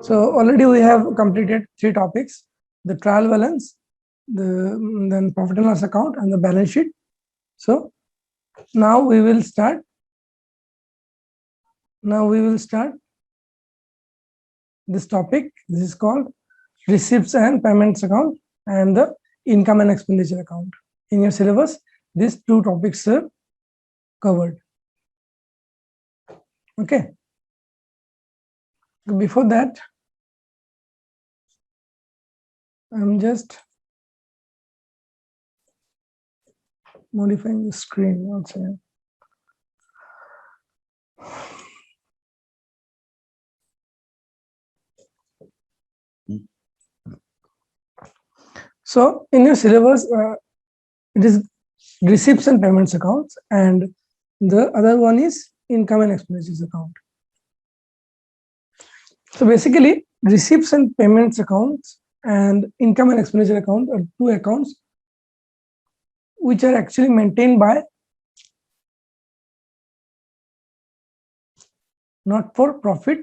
So already we have completed 3 topics: the trial balance, then profit and loss account, and the balance sheet. So now we will start. This topic. This is called receipts and payments account and the income and expenditure account. In your syllabus, these 2 topics are covered. Okay. Before that, I'm just modifying the screen. One second. So in your syllabus, it is receipts and payments accounts, and the other one is income and expenditures account. So basically, receipts and payments accounts and income and expenditure account are 2 accounts which are actually maintained by not-for-profit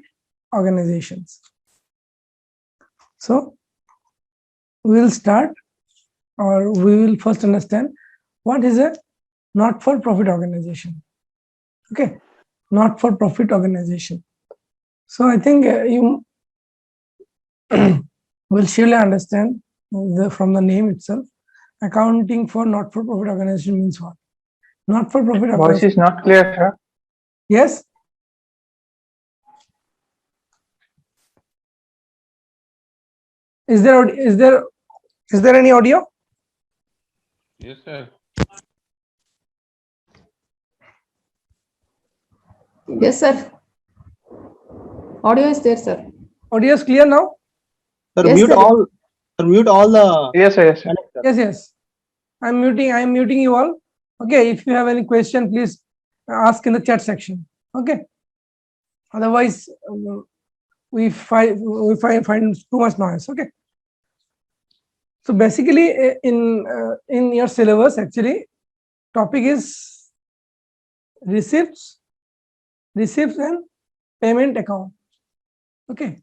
organizations. So we will start, or we will first understand what is a not-for-profit organization. Okay, not-for-profit organization. So I think you will surely understand from the name itself. Accounting for not-for-profit organization means what? Not-for-profit Voice is not clear, sir. Yes. Is there any audio? Yes, sir. Yes, sir. Audio is there, sir. Audio is clear now? Sir, Yes, mute sir. all. Sir, mute all the. Yes, sir. Yes, sir. Yes. I am muting you all. Okay, if you have any question, please ask in the chat section. Okay. Otherwise, we find too much noise. Okay. So basically, in your syllabus, actually, topic is receipts and payment account. Okay,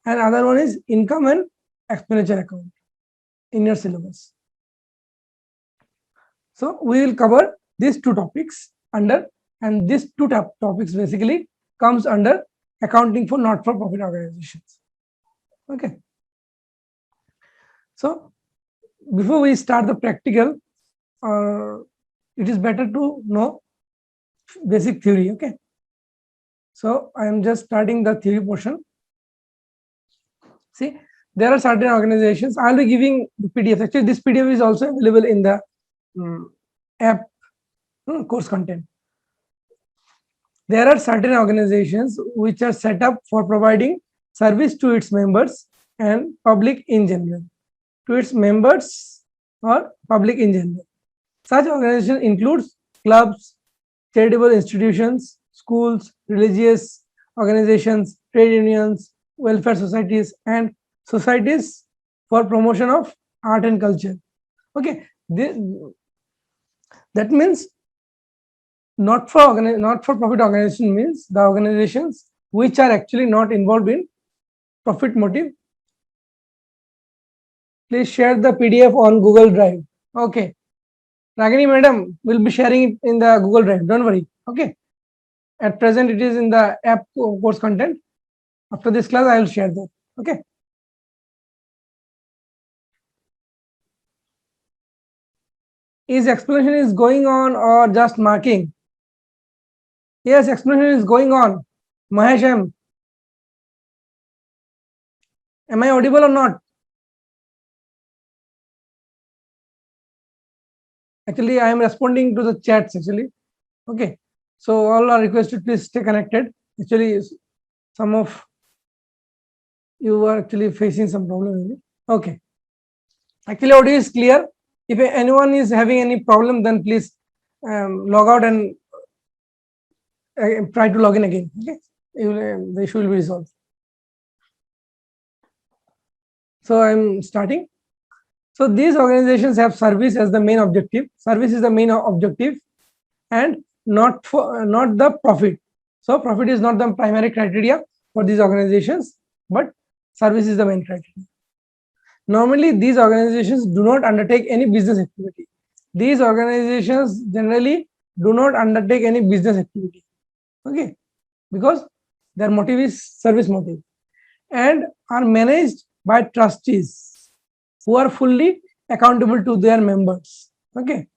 and other one is income and expenditure account in your syllabus. So we will cover these 2 topics under, and these 2 topics basically comes under accounting for not-for-profit organizations. Okay. So before we start the practical, it is better to know basic theory. Okay. So I am just starting the theory portion. See, there are certain organizations. I'll be giving the PDF. Actually, this PDF is also available in the app course content. There are certain organizations which are set up for providing service to its members and public in general. To its members or public in general. Such organization includes clubs, charitable institutions, schools, religious organizations, trade unions, welfare societies, and societies for promotion of art and culture. Okay, that means not-for-profit organization means the organizations which are actually not involved in profit motive. Please share the PDF on Google Drive. Okay. Ragini madam will be sharing it in the Google Drive. Don't worry. Okay. At present, it is in the app course content. After this class, I will share that. Okay. Is explanation is going on or just marking? Yes, explanation is going on. Mahesh M. Am I audible or not? Actually, I am responding to the chats actually. Okay. So all are requested, please stay connected. Actually, some of you are actually facing some problem. Okay. Actually, audio is clear. If anyone is having any problem, then please log out and try to log in again. Okay. The issue will be resolved. So I'm starting. So these organizations have service as the main objective. Service is the main objective, and not the profit. So profit is not the primary criteria for these organizations. but service is the main criteria. Normally, these organizations do not undertake any business activity. These organizations generally do not undertake any business activity. Okay, because their motive is service motive, and are managed by trustees who are fully accountable to their members. Okay,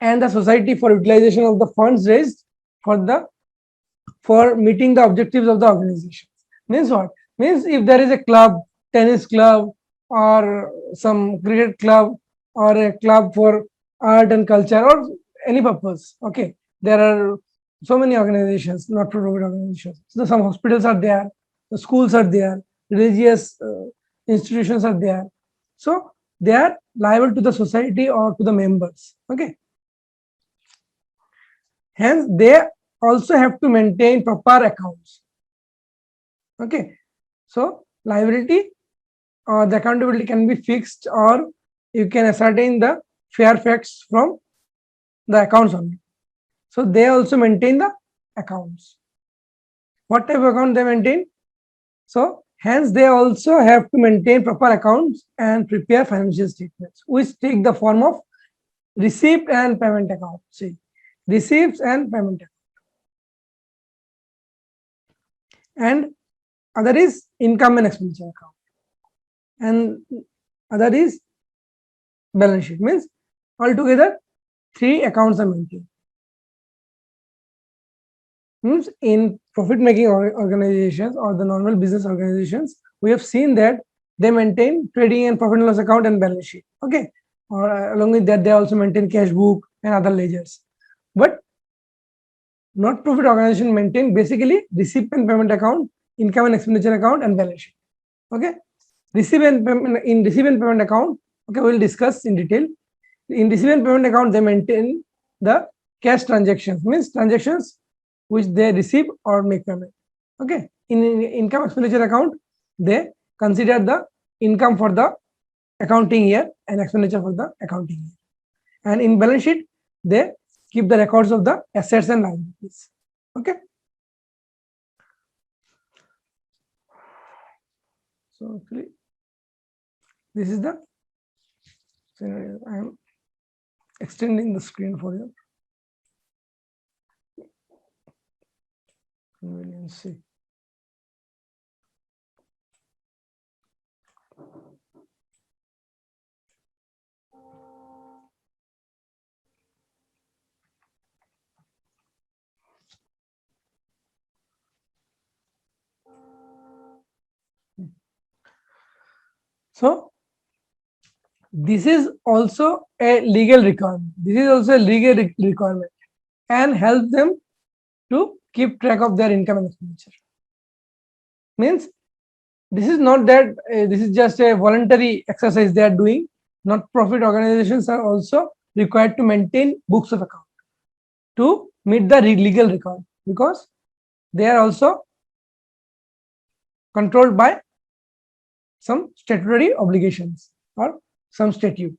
and the society for utilization of the funds raised for meeting the objectives of the organization. Means what? Means if there is a club, tennis club, or some cricket club, or a club for art and culture, or any purpose. Okay, there are so many organizations, not for profit organizations. So some hospitals are there, the schools are there, religious institutions are there. So they are liable to the society or to the members. Okay. Hence, they also have to maintain proper accounts. Okay. So liability or the accountability can be fixed, or you can ascertain the fair facts from the accounts only. So they also maintain the accounts. What type of account they maintain? So hence they also have to maintain proper accounts and prepare financial statements, which take the form of receipt and payment account. See, receipts and payment account. And other is income and expenditure account, and other is balance sheet. Means altogether 3 accounts are maintained. Means in profit making organizations or the normal business organizations, we have seen that they maintain trading and profit and loss account and balance sheet. Okay, or along with that they also maintain cash book and other ledgers. But not profit organization maintain basically receipt and payment account, income and expenditure account, and balance sheet. Okay, receipt and payment account, okay, we'll discuss in detail. In receipt and payment account, they maintain the cash transactions, means transactions which they receive or make payment. Okay, in income expenditure account, they consider the income for the accounting year and expenditure for the accounting year. And in balance sheet, they keep the records of the assets and liabilities. Okay. So actually, this is the scenario. I am extending the screen for you. Convenience. So this is also a legal requirement. This is also a legal requirement, and help them to keep track of their income and expenditure. Means this is not that this is just a voluntary exercise they are doing. Not profit organizations are also required to maintain books of account to meet the legal record, because they are also controlled by some statutory obligations or some statute.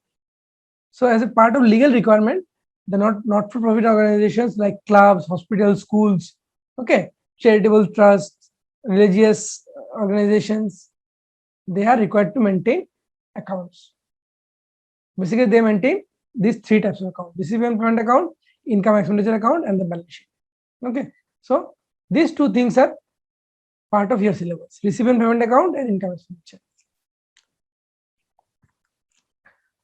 So as a part of legal requirement, the not-for-profit organizations like clubs, hospitals, schools, okay, charitable trusts, religious organizations, they are required to maintain accounts. Basically, they maintain these 3 types of account: receipt and payment account, income expenditure account, and the balance sheet. Okay, so these 2 things are part of your syllabus: receipt and payment account and income expenditure.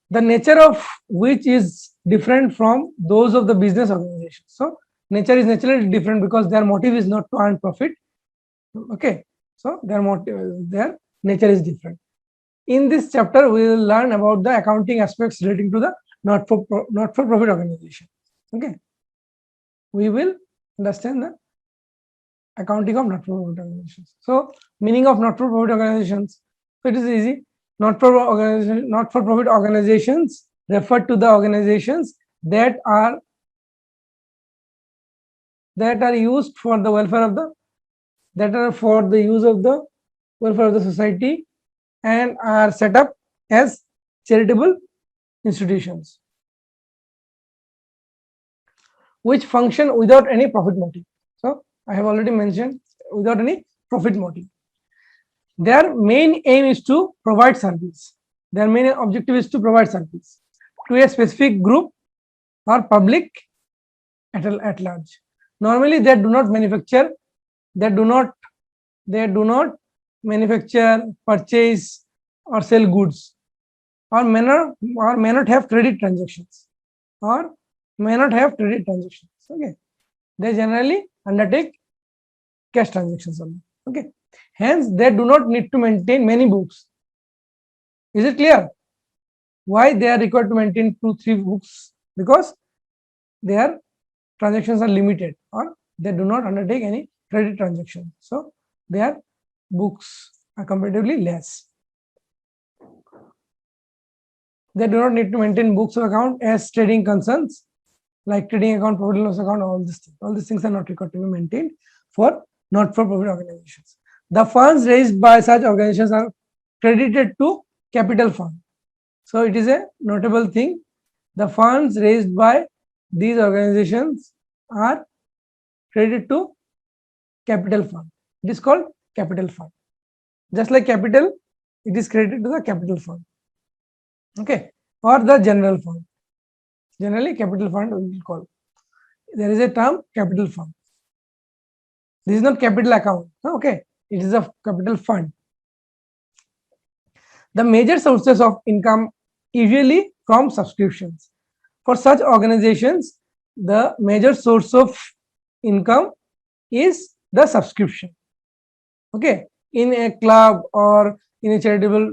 The nature of which is different from those of the business organizations. So nature is naturally different because their motive is not to earn profit. Okay, so their nature is different. In this chapter, we will learn about the accounting aspects relating to the not-for-profit organization. Okay, we will understand the accounting of not-for-profit organizations. So meaning of not-for-profit organizations. So it is easy. Not-for-profit organizations refer to the organizations that are used for the welfare of the welfare of the society, and are set up as charitable institutions which function without any profit motive. So I have already mentioned, without any profit motive. Their main aim is to provide service. Their main objective is to provide service to a specific group or public at large. Normally, they do not manufacture, they do not manufacture, purchase, or sell goods, or may not have credit transactions, or may not have credit transactions. Okay, they generally undertake cash transactions only. Okay, hence they do not need to maintain many books. Is it clear? Why they are required to maintain 2-3 books? Because their transactions are limited, or they do not undertake any credit transaction. So their books are comparatively less. They do not need to maintain books of account as trading concerns, like trading account, profit and loss account, all these things. All these things are not required to be maintained for not-for-profit organizations. The funds raised by such organizations are credited to capital fund. So it is a notable thing. The funds raised by these organizations are credited to capital fund. It is called capital fund. Just like capital, it is credited to the capital fund. Okay, or the general fund. Generally, capital fund we will call. There is a term capital fund. This is not capital account. Okay, it is a capital fund. The major sources of income usually from subscriptions. For such organizations, the major source of income is the subscription. Okay, in a club or in a charitable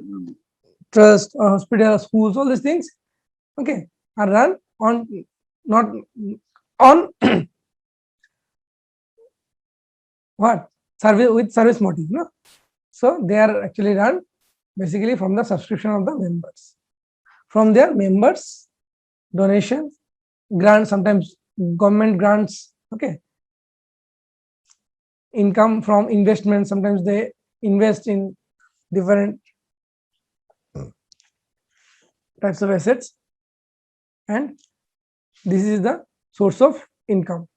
trust or hospital or schools, all these things, okay, are run on not on what service with service motive, no? So they are actually run basically from the subscription of the members, from their members, donations, grants, sometimes government grants, okay, income from investment, sometimes they invest in different types of assets, and this is the source of income.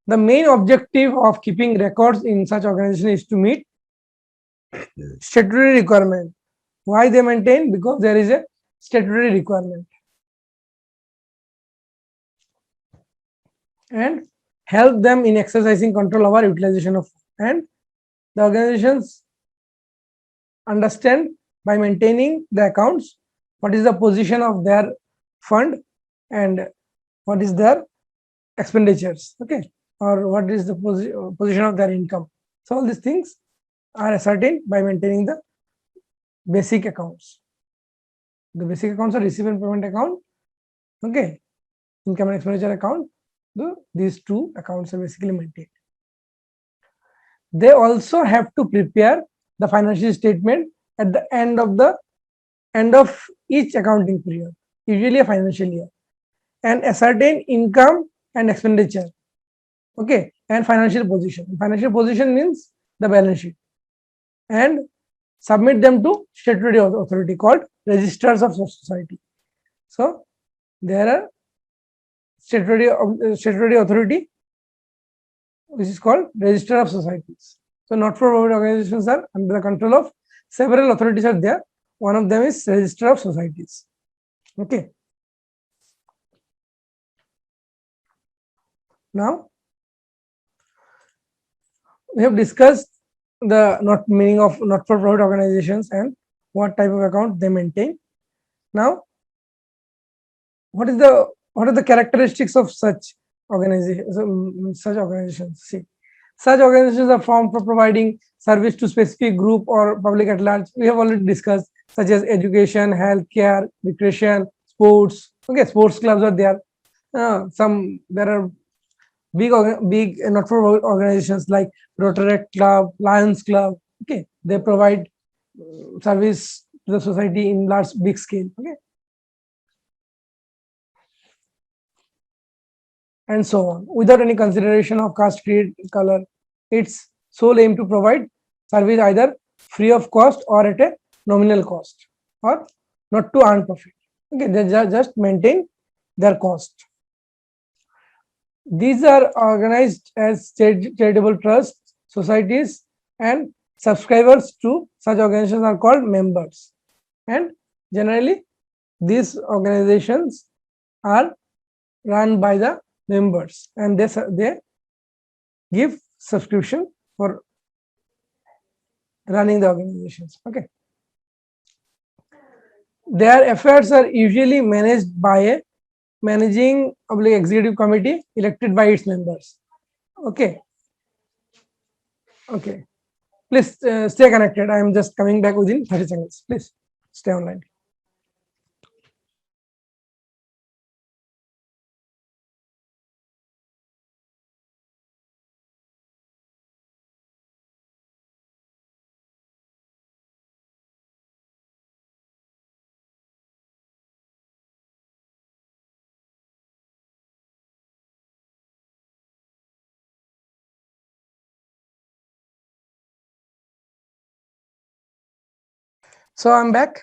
The main objective of keeping records in such organization is to meet statutory requirement. Why they maintain? Because there is a statutory requirement, and help them in exercising control over utilization of, and the organizations understand by maintaining the accounts what is the position of their fund and what is their expenditures, okay, or what is the position of their income. So all these things are ascertained by maintaining the basic accounts. The basic accounts are receipt and payment account, okay, income and expenditure account. These two accounts are basically maintained. They also have to prepare the financial statement at the end of each accounting period, usually a financial year, and ascertain income and expenditure, okay, and financial position. Financial position means the balance sheet, and submit them to statutory authority called registrars of society. So there are statutory authority which is called Register of Societies. So not-for-profit organizations are under the control of several authorities are there. One of them is Register of Societies. Okay. Now we have discussed the meaning of not-for-profit organizations and what type of account they maintain. Now, what are the characteristics of such organizations? See, such organizations are formed for providing service to specific group or public at large. We have already discussed, such as education, healthcare, recreation, sports. Okay, sports clubs are there. There are big not-for-profit organizations like Rotary Club, Lions Club. Okay, they provide service to the society in large, big scale. Okay, and so on, without any consideration of caste, creed, color. Its sole aim to provide service either free of cost or at a nominal cost, or not to earn profit. Okay, they just maintain their cost. These are organized as charitable trusts, societies, and subscribers to such organizations are called members, and generally these organizations are run by the members, and they give subscription for running the organizations. Okay, their affairs are usually managed by a managing executive committee elected by its members. Okay, okay, please stay connected. I am just coming back within 30 seconds. Please stay online. So I'm back.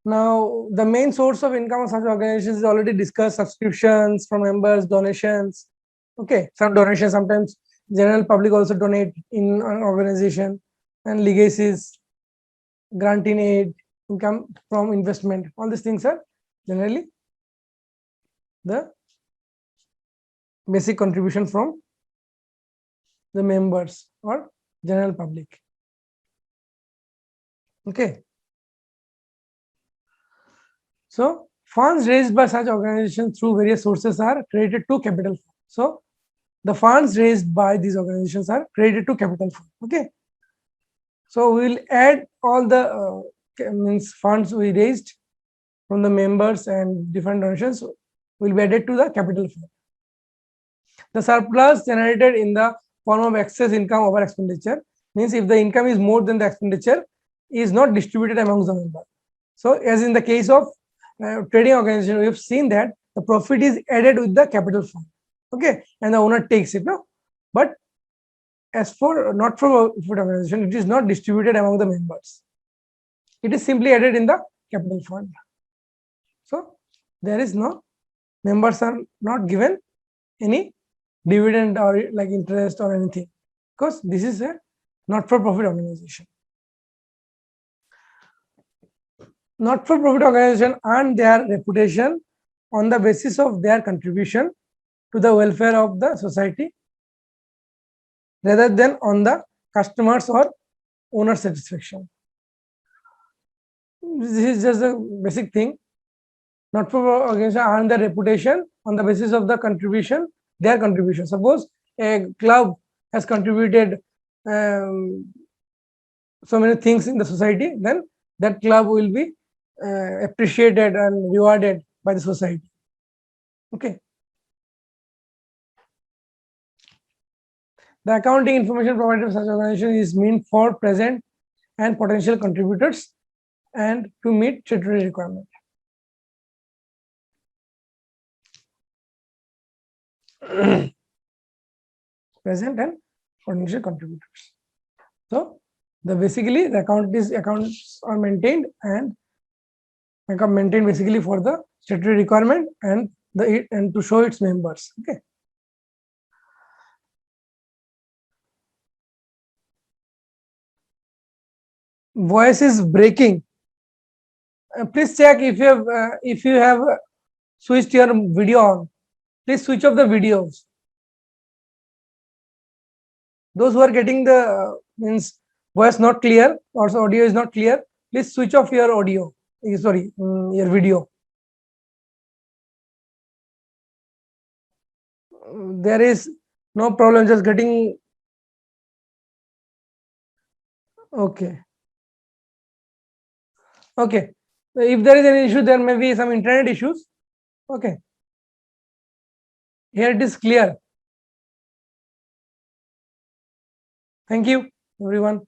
Now, the main source of income of such organizations is already discussed: subscriptions from members, donations. Okay, some donations, sometimes general public also donate in an organization, and legacies, grant in aid, income from investment. All these things are generally the basic contribution from the members or general public. Okay. So funds raised by such organizations through various sources are credited to capital fund. So the funds raised by these organizations are credited to capital fund. Okay. So we will add all the means funds we raised from the members and different donations will be added to the capital fund. The surplus generated in the form of excess income over expenditure means if the income is more than the expenditure is not distributed amongst the members. So as in the case of trading organization, we have seen that the profit is added with the capital fund. Okay, and the owner takes it. No, but as for not for profit organization, it is not distributed among the members. It is simply added in the capital fund. So there is no, members are not given any dividend or like interest or anything, because this is a not for profit organization. Not for profit organization earn their reputation on the basis of their contribution to the welfare of the society rather than on the customers or owner satisfaction. This is just a basic thing. Not for profit organization earn their reputation on the basis of the contribution, their contribution. Suppose a club has contributed so many things in the society, then that club will be appreciated and rewarded by the society. Okay. The accounting information provided by such organization is meant for present and potential contributors and to meet statutory requirement. Present and potential contributors. So basically the accounts are maintained and maintained basically for the statutory requirement and to show its members. Okay. Voice is breaking. Please check if you have switched your video on. Please switch off the videos. Those who are getting the means voice not clear or audio is not clear, please switch off your audio. Sorry, your video. There is no problem, just getting. Okay. Okay. If there is any issue, there may be some internet issues. Okay. Here it is clear. Thank you, everyone.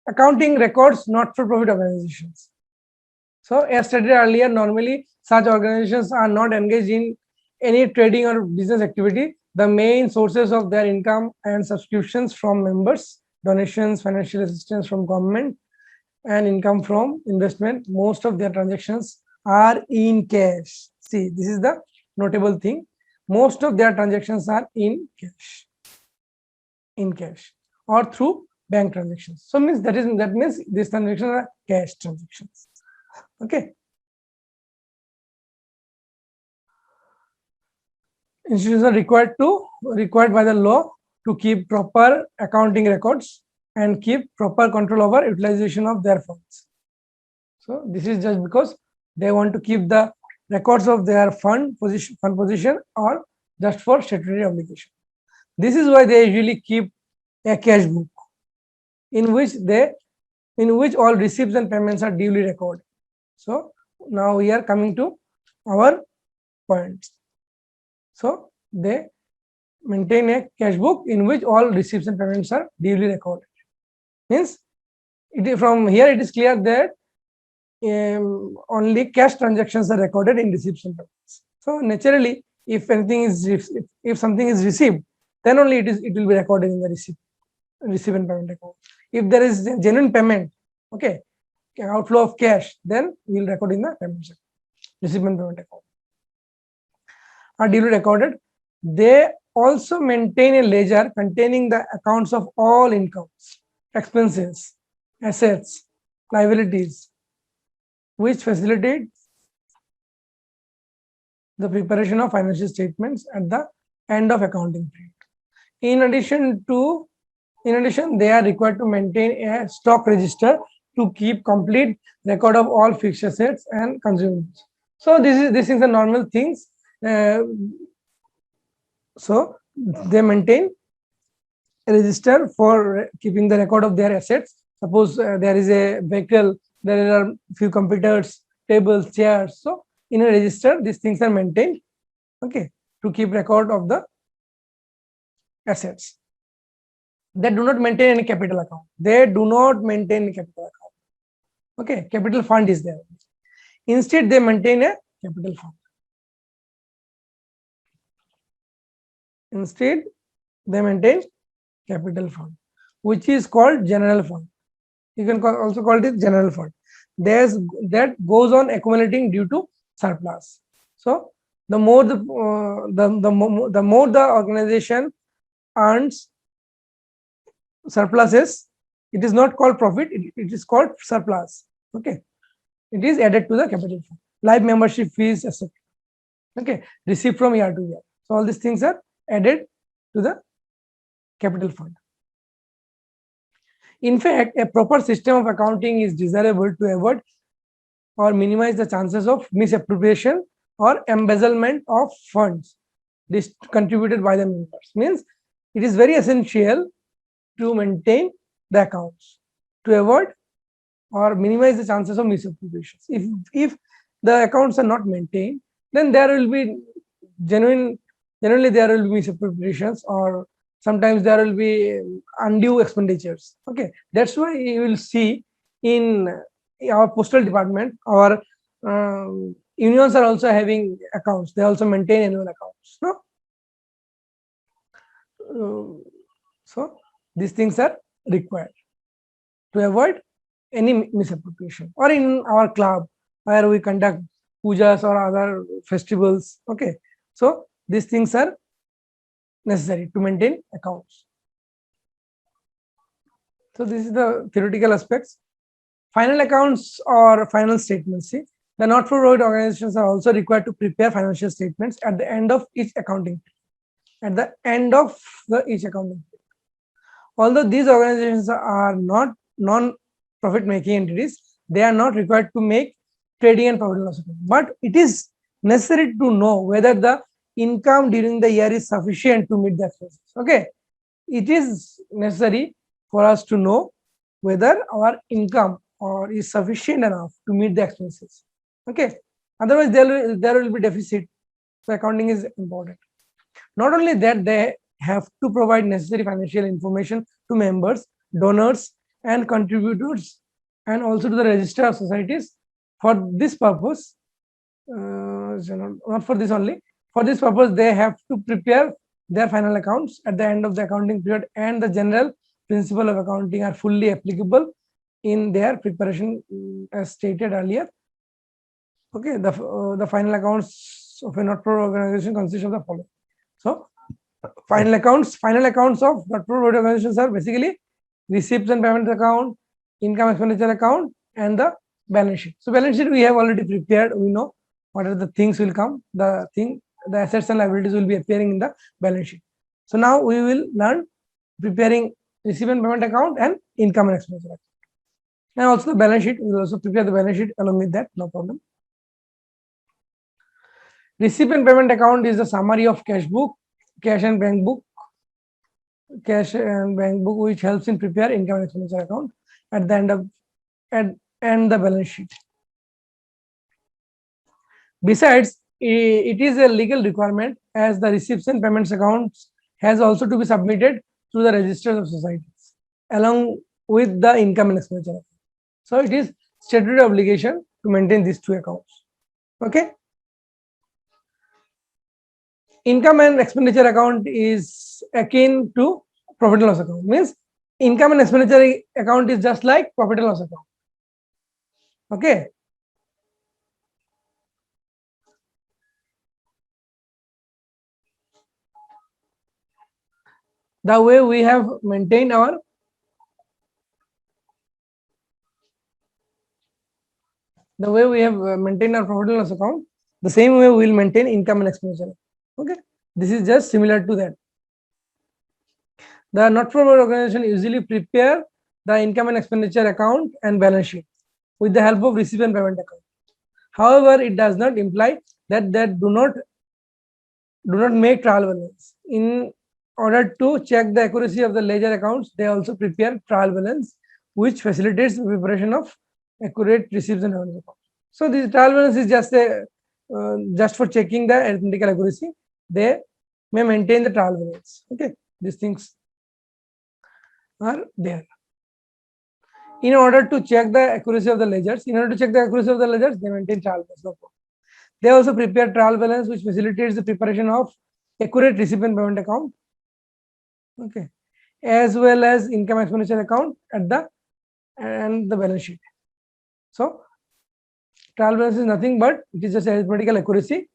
Accounting records not-for-profit organizations. So, as stated earlier, normally such organizations are not engaged in any trading or business activity. The main sources of their income and subscriptions from members, donations, financial assistance from government, and income from investment. Most of their transactions are in cash. See, this is the notable thing. Most of their transactions are in cash or through bank transactions. So that means these transactions are cash transactions. Okay. Institutions are required by the law to keep proper accounting records and keep proper control over utilization of their funds. So this is just because they want to keep the records of their fund position or just for statutory obligation. This is why they usually keep a cash book in which all receipts and payments are duly recorded. So now we are coming to our points. So they maintain a cash book in which all receipts and payments are duly recorded. Means from here it is clear that only cash transactions are recorded in receipts and payments. So naturally, if something is received, then only it will be recorded in the receipt and payment account. If there is genuine payment, okay, outflow of cash, then we will record in the payment account, receipt and payment account. Are duly recorded. They also maintain a ledger containing the accounts of all incomes, expenses, assets, liabilities, which facilitates the preparation of financial statements at the end of accounting period. In addition, they are required to maintain a stock register to keep complete record of all fixed assets and consumables. So this is the normal things. So they maintain a register for keeping the record of their assets. Suppose there is a vehicle, there are few computers, tables, chairs. So in a register, these things are maintained, okay, to keep record of the assets. They do not maintain any capital account. Okay, capital fund is there. Instead, they maintain a capital fund. Which is called general fund. You can also call it general fund. That goes on accumulating due to surplus. So the more the organization earns surpluses, it is not called profit, it is called surplus. Okay, it is added to the capital fund. Life membership fees, etc. Okay, received from year to year. So all these things are added to the capital fund. In fact, a proper system of accounting is desirable to avoid or minimize the chances of misappropriation or embezzlement of funds contributed by the members. Means it is very essential to maintain the accounts to avoid or minimize the chances of misappropriations. If the accounts are not maintained, then there will be generally there will be misappropriations, or sometimes there will be undue expenditures. Okay, that's why you will see in our postal department, our unions are also having accounts. They also maintain annual accounts. No, so these things are required to avoid any misappropriation. Or in our club where we conduct pujas or other festivals. Okay, so these things are necessary to maintain accounts. So this is the theoretical aspects. Final accounts or final statements. See, the not-for-profit organizations are also required to prepare financial statements at the end of each accounting. Although these organizations are not non-profit making entities, they are not required to make trading and profit and loss account. But it is necessary to know whether the income during the year is sufficient to meet the expenses. Okay, it is necessary for us to know whether our income is sufficient enough to meet the expenses. Okay, otherwise there will be deficit. So accounting is important. Not only that, they have to provide necessary financial information to members, donors, and contributors, and also to the register of societies. For this purpose, not for this only. For this purpose, they have to prepare their final accounts at the end of the accounting period, and the general principle of accounting are fully applicable in their preparation, as stated earlier. Okay, the final accounts of a not-for-profit organization consist of the following. So, final accounts of not-for-profit organizations are basically receipts and payments account, income expenditure account, and the balance sheet. So, balance sheet we have already prepared. We know what are the things will come. The assets and liabilities will be appearing in the balance sheet. So now we will learn preparing receipt and payment account and income and expenditure account. And also the balance sheet, we will also prepare the balance sheet along with that, no problem. Receipt and payment account is the summary of cash book, cash and bank book, which helps in prepare income and expenditure account at the end of and the balance sheet. Besides, it is a legal requirement as the receipts and payments accounts has also to be submitted to the registers of societies along with the income and expenditure account. So it is statutory obligation to maintain these two accounts. Okay. Income and expenditure account is akin to profit and loss account. Means income and expenditure account is just like profit and loss account. Okay. The way we have maintained our profit and loss account, the same way we will maintain income and expenditure. Okay, this is just similar to that. The not-for-profit organization usually prepare the income and expenditure account and balance sheet with the help of receipt and payment account. However, it does not imply that they do not make trial balance. In order to check the accuracy of the ledger accounts, they also prepare trial balance, which facilitates the preparation of accurate receipts and revenue accounts. So this trial balance is just for checking the arithmetical accuracy. They may maintain the trial balance. Okay, these things are there. In order to check the accuracy of the ledgers, they maintain trial balance. No problem. They also prepare trial balance, which facilitates the preparation of accurate receipt and payment account. Okay, as well as income expenditure account and the balance sheet. So trial balance is nothing but it is just arithmetical accuracy.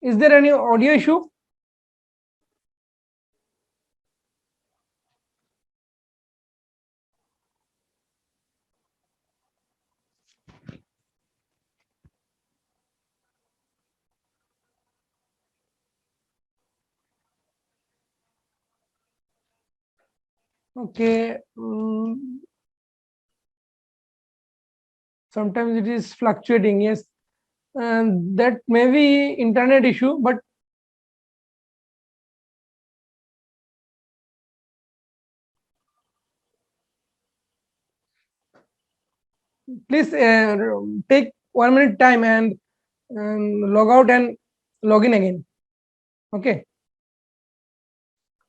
Is there any audio issue? Okay. Sometimes it is fluctuating. Yes, and that may be internet issue, but please take 1 minute time and log out and log in again. Okay.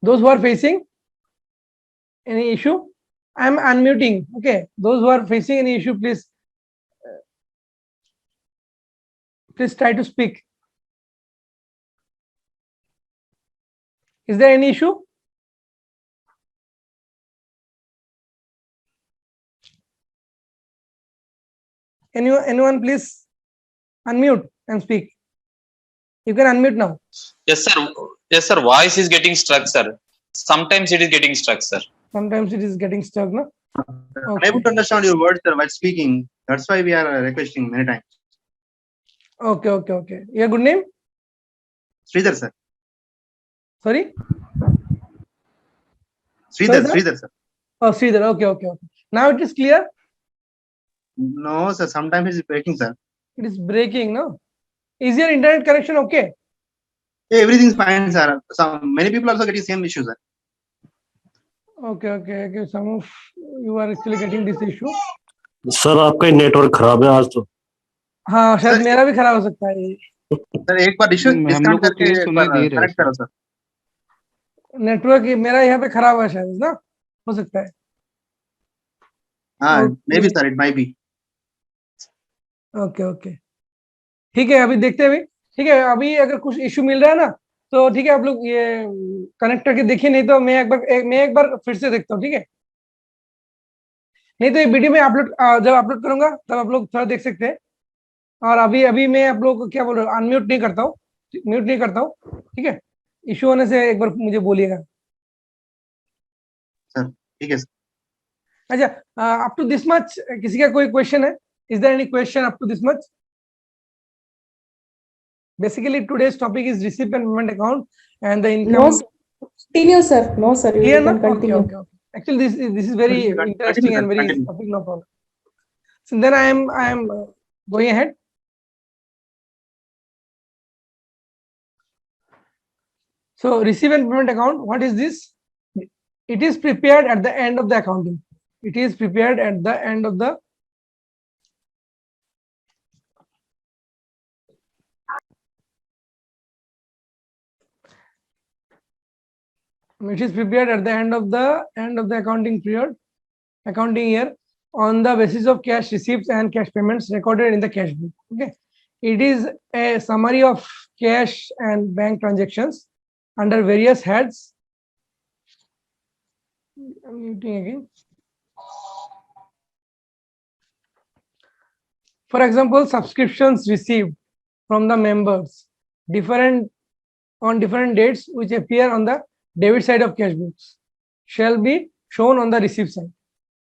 Those who are facing any issue, I am unmuting. Okay. Those who are facing any issue, please try to speak. Is there any issue? Anyone please unmute and speak. You can unmute now. Yes, sir. Yes, sir. Voice is getting stuck, sir. Sometimes it is getting stuck, sir. Sometimes it is getting stuck, no? Okay. Unable to understand your words, sir, while speaking. That's why we are requesting many times. Okay. Your good name? Sridhar, sir. Sorry? Sridhar, sir. Oh, Sridhar. Okay. Now it is clear? No, sir. Sometimes it's breaking, sir. It is breaking, no? Is your internet connection okay? Hey, everything's fine, sir. Many people also getting same issue, sir. Okay. Some of you are actually getting this issue. Sir आपका network खराब है आज तो हाँ शायद मेरा भी खराब हो सकता है सर एक बार डिस्काउंट करके कनेक्ट करो सर नेटवर्क मेरा यहाँ पे खराब है शायद ना हो सकता है हाँ may be sir it might be okay ठीक है अभी देखते हैं ठीक है अभी अगर कुछ इश्यू मिल रहा है ना तो ठीक है आप लोग ये कनेक्ट करके देखिए नहीं तो मैं एक बार फिर से देखता हूँ ठीक है नहीं तो ये वीडियो में अपलोड जब अपलोड करूंगा तब आप लोग थोड़ा देख सकते हैं। और अभी अभी मैं आप लोग को क्या बोल रहा हूँ, अनम्यूट नहीं करता हूँ, म्यूट नहीं करता हूँ, ठीक है। इशू होने से एक बार मुझे बोलिएगा। सर ठीक है सर। अच्छा, अप टू दिस मच किसी का कोई क्वेश्चन है? Is there any question up to this much? Basically today's topic is receipt and payment account and the income. No, sir. Continue, sir. No, sir. You Clear, can na? Okay, continue. okay. Actually this is very Continue, interesting sir, and very continue. topic, no problem. So then I am going ahead. So receive and payment account, what is this? It is prepared at the end of the accounting. It is prepared at the end of the accounting period, accounting year, on the basis of cash receipts and cash payments recorded in the cash book. Okay, it is a summary of cash and bank transactions under various heads. I'm muting again. For example, subscriptions received from the members on different dates which appear on the debit side of cash books shall be shown on the receipt side.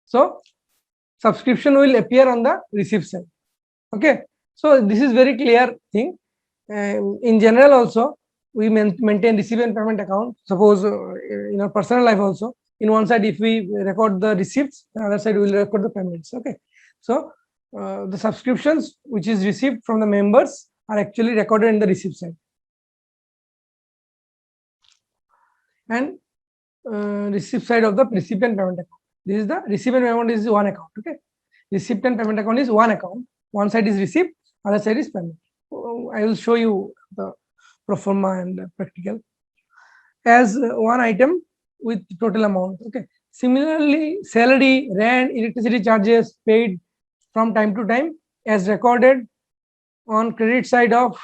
So subscription will appear on the receipt side. Okay, so this is very clear thing. In general also we maintain receipt and payment account. Suppose in our personal life also, in one side if we record the receipts, the other side we will record the payments. Okay, so the subscriptions which is received from the members are actually recorded in the receipt side, and receipt side of the receipt and payment account. This is the receipt and payment is one account. Okay, receipt and payment account is one account. One side is receipt, other side is payment. I will show you the pro forma and practical as one item with total amount. Okay, similarly salary, rent, electricity charges paid from time to time as recorded on credit side of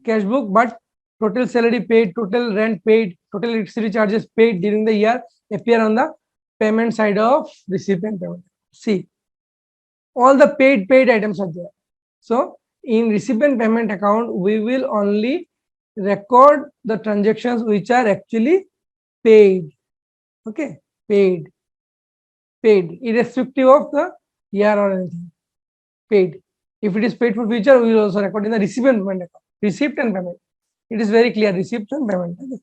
cash book, but total salary paid, total rent paid, total electricity charges paid during the year appear on the payment side of receipt and payment. See, all the paid items are there. So in receipt and payment account, we will only record the transactions which are actually paid. Okay, paid, irrespective of the year or anything. Paid. If it is paid for future, we will also record in the receipt and payment account. Receipt and payment. It is very clear. Receipt and payment. Okay.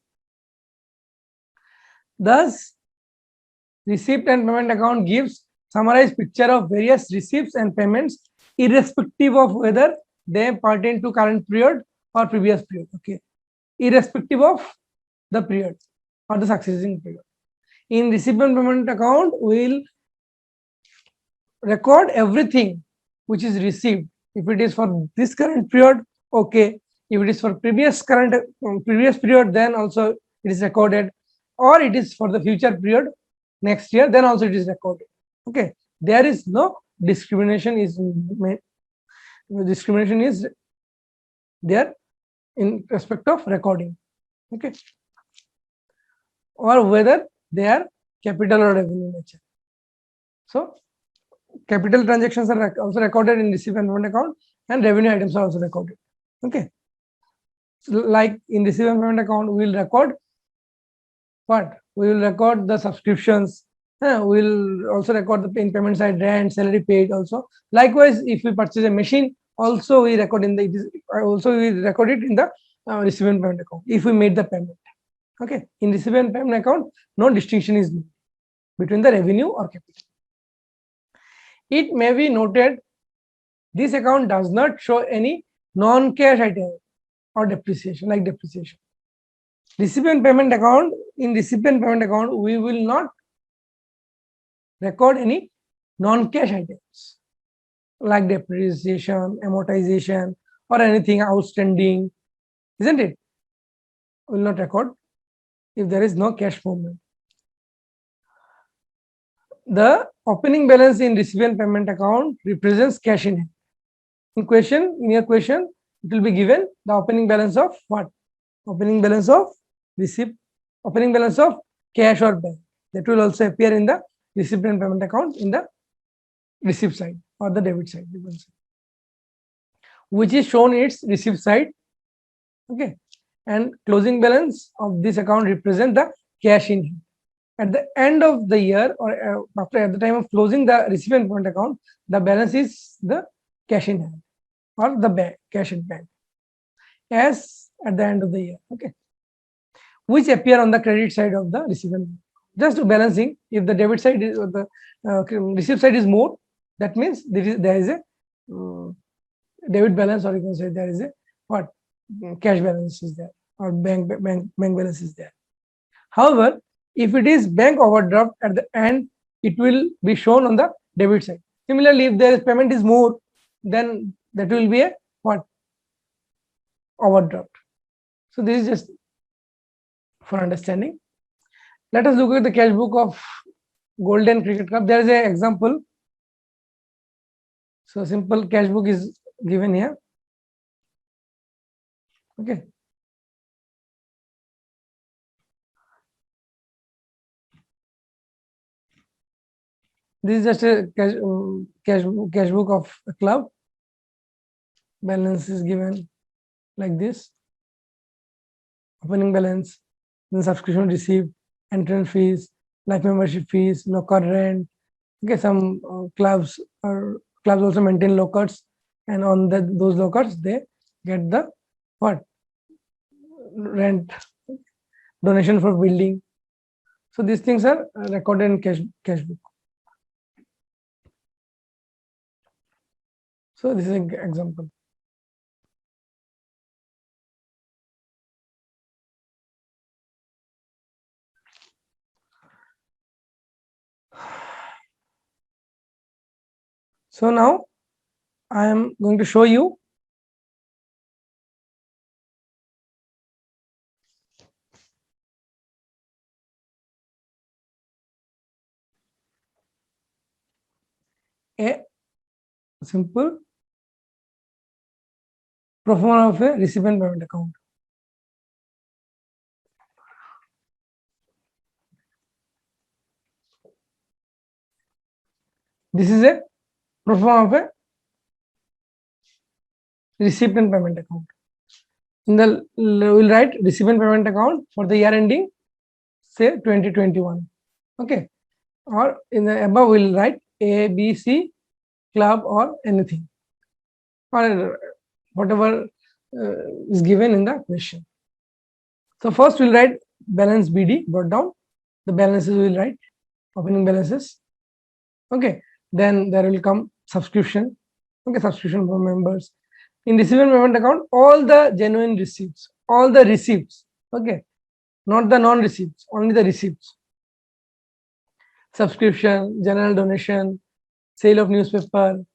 Thus, receipt and payment account gives summarized picture of various receipts and payments, irrespective of whether they pertain to current period or previous period. Okay, irrespective of the period or the succeeding period. In receipt and payment account, we will record everything which is received. If it is for this current period, okay. If it is for previous period, then also it is recorded, or it is for the future period next year, then also it is recorded. Okay, there is no discrimination is made. Discrimination is there in respect of recording. Okay, or whether they are capital or revenue nature. So capital transactions are also recorded in receipt and payment account, and revenue items are also recorded. Okay, so like in receipt and payment account, we will record what? We will record the subscriptions. We will also record the in payment side rent, salary paid also. Likewise, if we purchase a machine, also we record in the we record it in the receipt and payment account if we made the payment. Okay, in receipt and payment account, no distinction is made between the revenue or capital. It may be noted this account does not show any non-cash item or depreciation, like depreciation. Receipt and payment account, in receipt and payment account, we will not record any non-cash items like depreciation, amortization, or anything outstanding, isn't it? We will not record if there is no cash movement. The opening balance in receipt and payment account represents cash in hand. In your question, it will be given the opening balance of what? Opening balance of receipt, opening balance of cash or bank. That will also appear in the recipient payment account in the receipt side or the debit side, you can say, which is shown its receipt side. Okay, and closing balance of this account represent the cash in hand. At the end of the year or after at the time of closing the recipient payment account, the balance is the cash in hand or the bank, cash in bank, as at the end of the year. Okay, which appear on the credit side of the recipient. Just balancing, if the debit side is or the receipt side is more, that means there is a debit balance, or you can say there is a what cash balance is there, or bank balance is there. However, if it is bank overdraft at the end, it will be shown on the debit side. Similarly, if there is payment is more, then that will be a what overdraft. So this is just for understanding. Let us look at the cash book of Golden Cricket Club. There is an example. So simple cash book is given here. Okay. This is just a cash book of a club. Balance is given like this. Opening balance, then subscription receipt, entrance fees, life membership fees, locker rent. Okay, some clubs also maintain lockers, and on those lockers they get the what rent, donation for building. So these things are recorded in cash book. So this is an example. So now I am going to show you a simple pro forma of a recipient payment account. This is a pro forma of a recipient payment account. In the we'll write recipient payment account for the year ending, say 2021. Okay, or in the above we'll write A, B, C, club, or anything, or whatever is given in the question. So first we'll write balance BD brought down. The balances we'll write opening balances. Okay, then there will come subscription. Okay, subscription for members. In recipient payment account, all the genuine receipts, all the receipts. Okay, not the non-receipts, only the receipts. Subscription, general donation, sale of newspaper,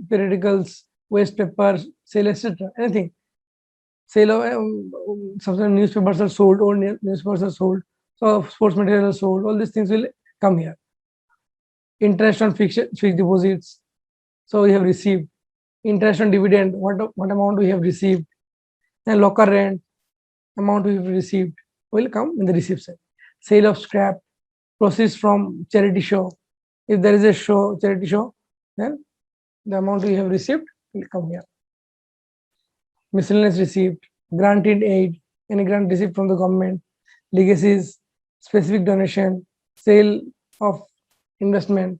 periodicals, waste paper, sale, etc. Anything. Sale of some newspapers are sold, old newspapers are sold, so sports material are sold. All these things will come here. Interest on fixed deposits. So we have received interest on dividend. What amount we have received, and locker rent amount we have received will come in the receipt side. Sale of scrap, proceeds from charity show. If there is a show, charity show, then the amount we have received will come here. Miscellaneous receipt, granted aid, any grant received from the government, legacies, specific donation, sale of investment,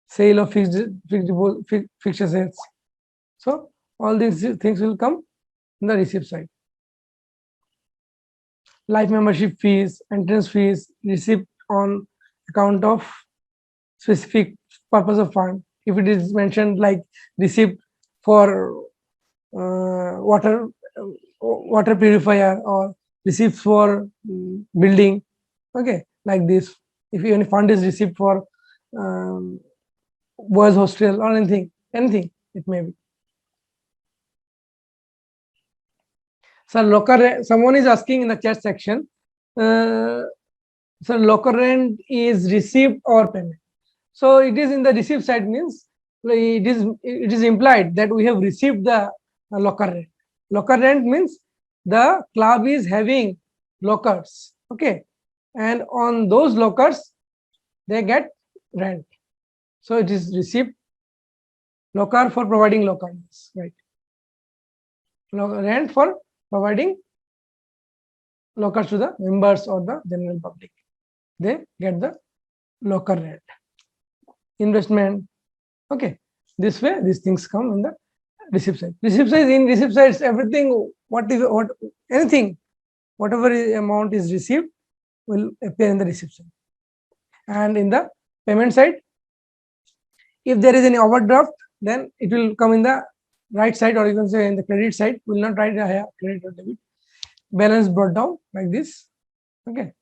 sale of fixed assets. So all these things will come in the receipt side. Life membership fees, entrance fees, receipt on account of specific purpose of fund. If it is mentioned like receipt for water purifier, or receipts for building, okay, like this. If any fund is received for boys hostel or anything it may be. So locker, someone is asking in the chat section, so locker rent is received or payment. So it is in the receipt side, means it is implied that we have received the locker rent. Locker rent means the club is having lockers, okay, and on those lockers they get rent. So it is received locard for providing locardness, right? Rent for providing lockers to the members or the general public. They get the locker rent. Investment. Okay. This way, these things come in the receipt side. Receipt side, in receipt sides, everything, anything, whatever amount is received will appear in the receipt side. And in the payment side, if there is any overdraft, then it will come in the right side, or you can say in the credit side. We will not write credit or debit. Balance brought down like this. Okay.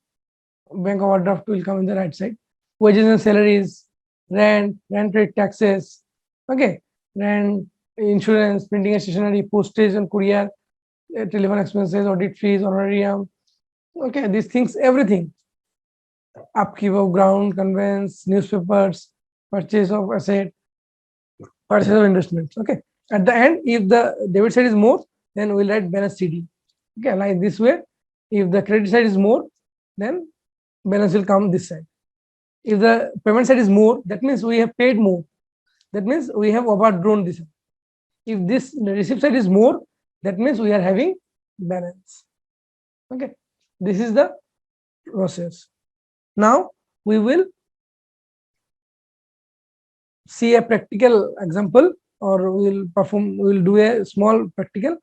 Bank overdraft will come in the right side. Wages and salaries, rent rate, taxes. Okay. Rent, insurance, printing and stationery, postage and courier, telephone expenses, audit fees, honorarium. Okay. These things, everything. Upkeep of ground, conveyance, newspapers, purchase of asset, purchase of investments. Okay. At the end, if the debit side is more, then we'll write balance CD. Okay, like this way. If the credit side is more, then balance will come this side. If the payment side is more, that means we have paid more. That means we have overdrawn this. If this receipt side is more, that means we are having balance. Okay, this is the process. Now we will see a practical example, or we will do a small practical.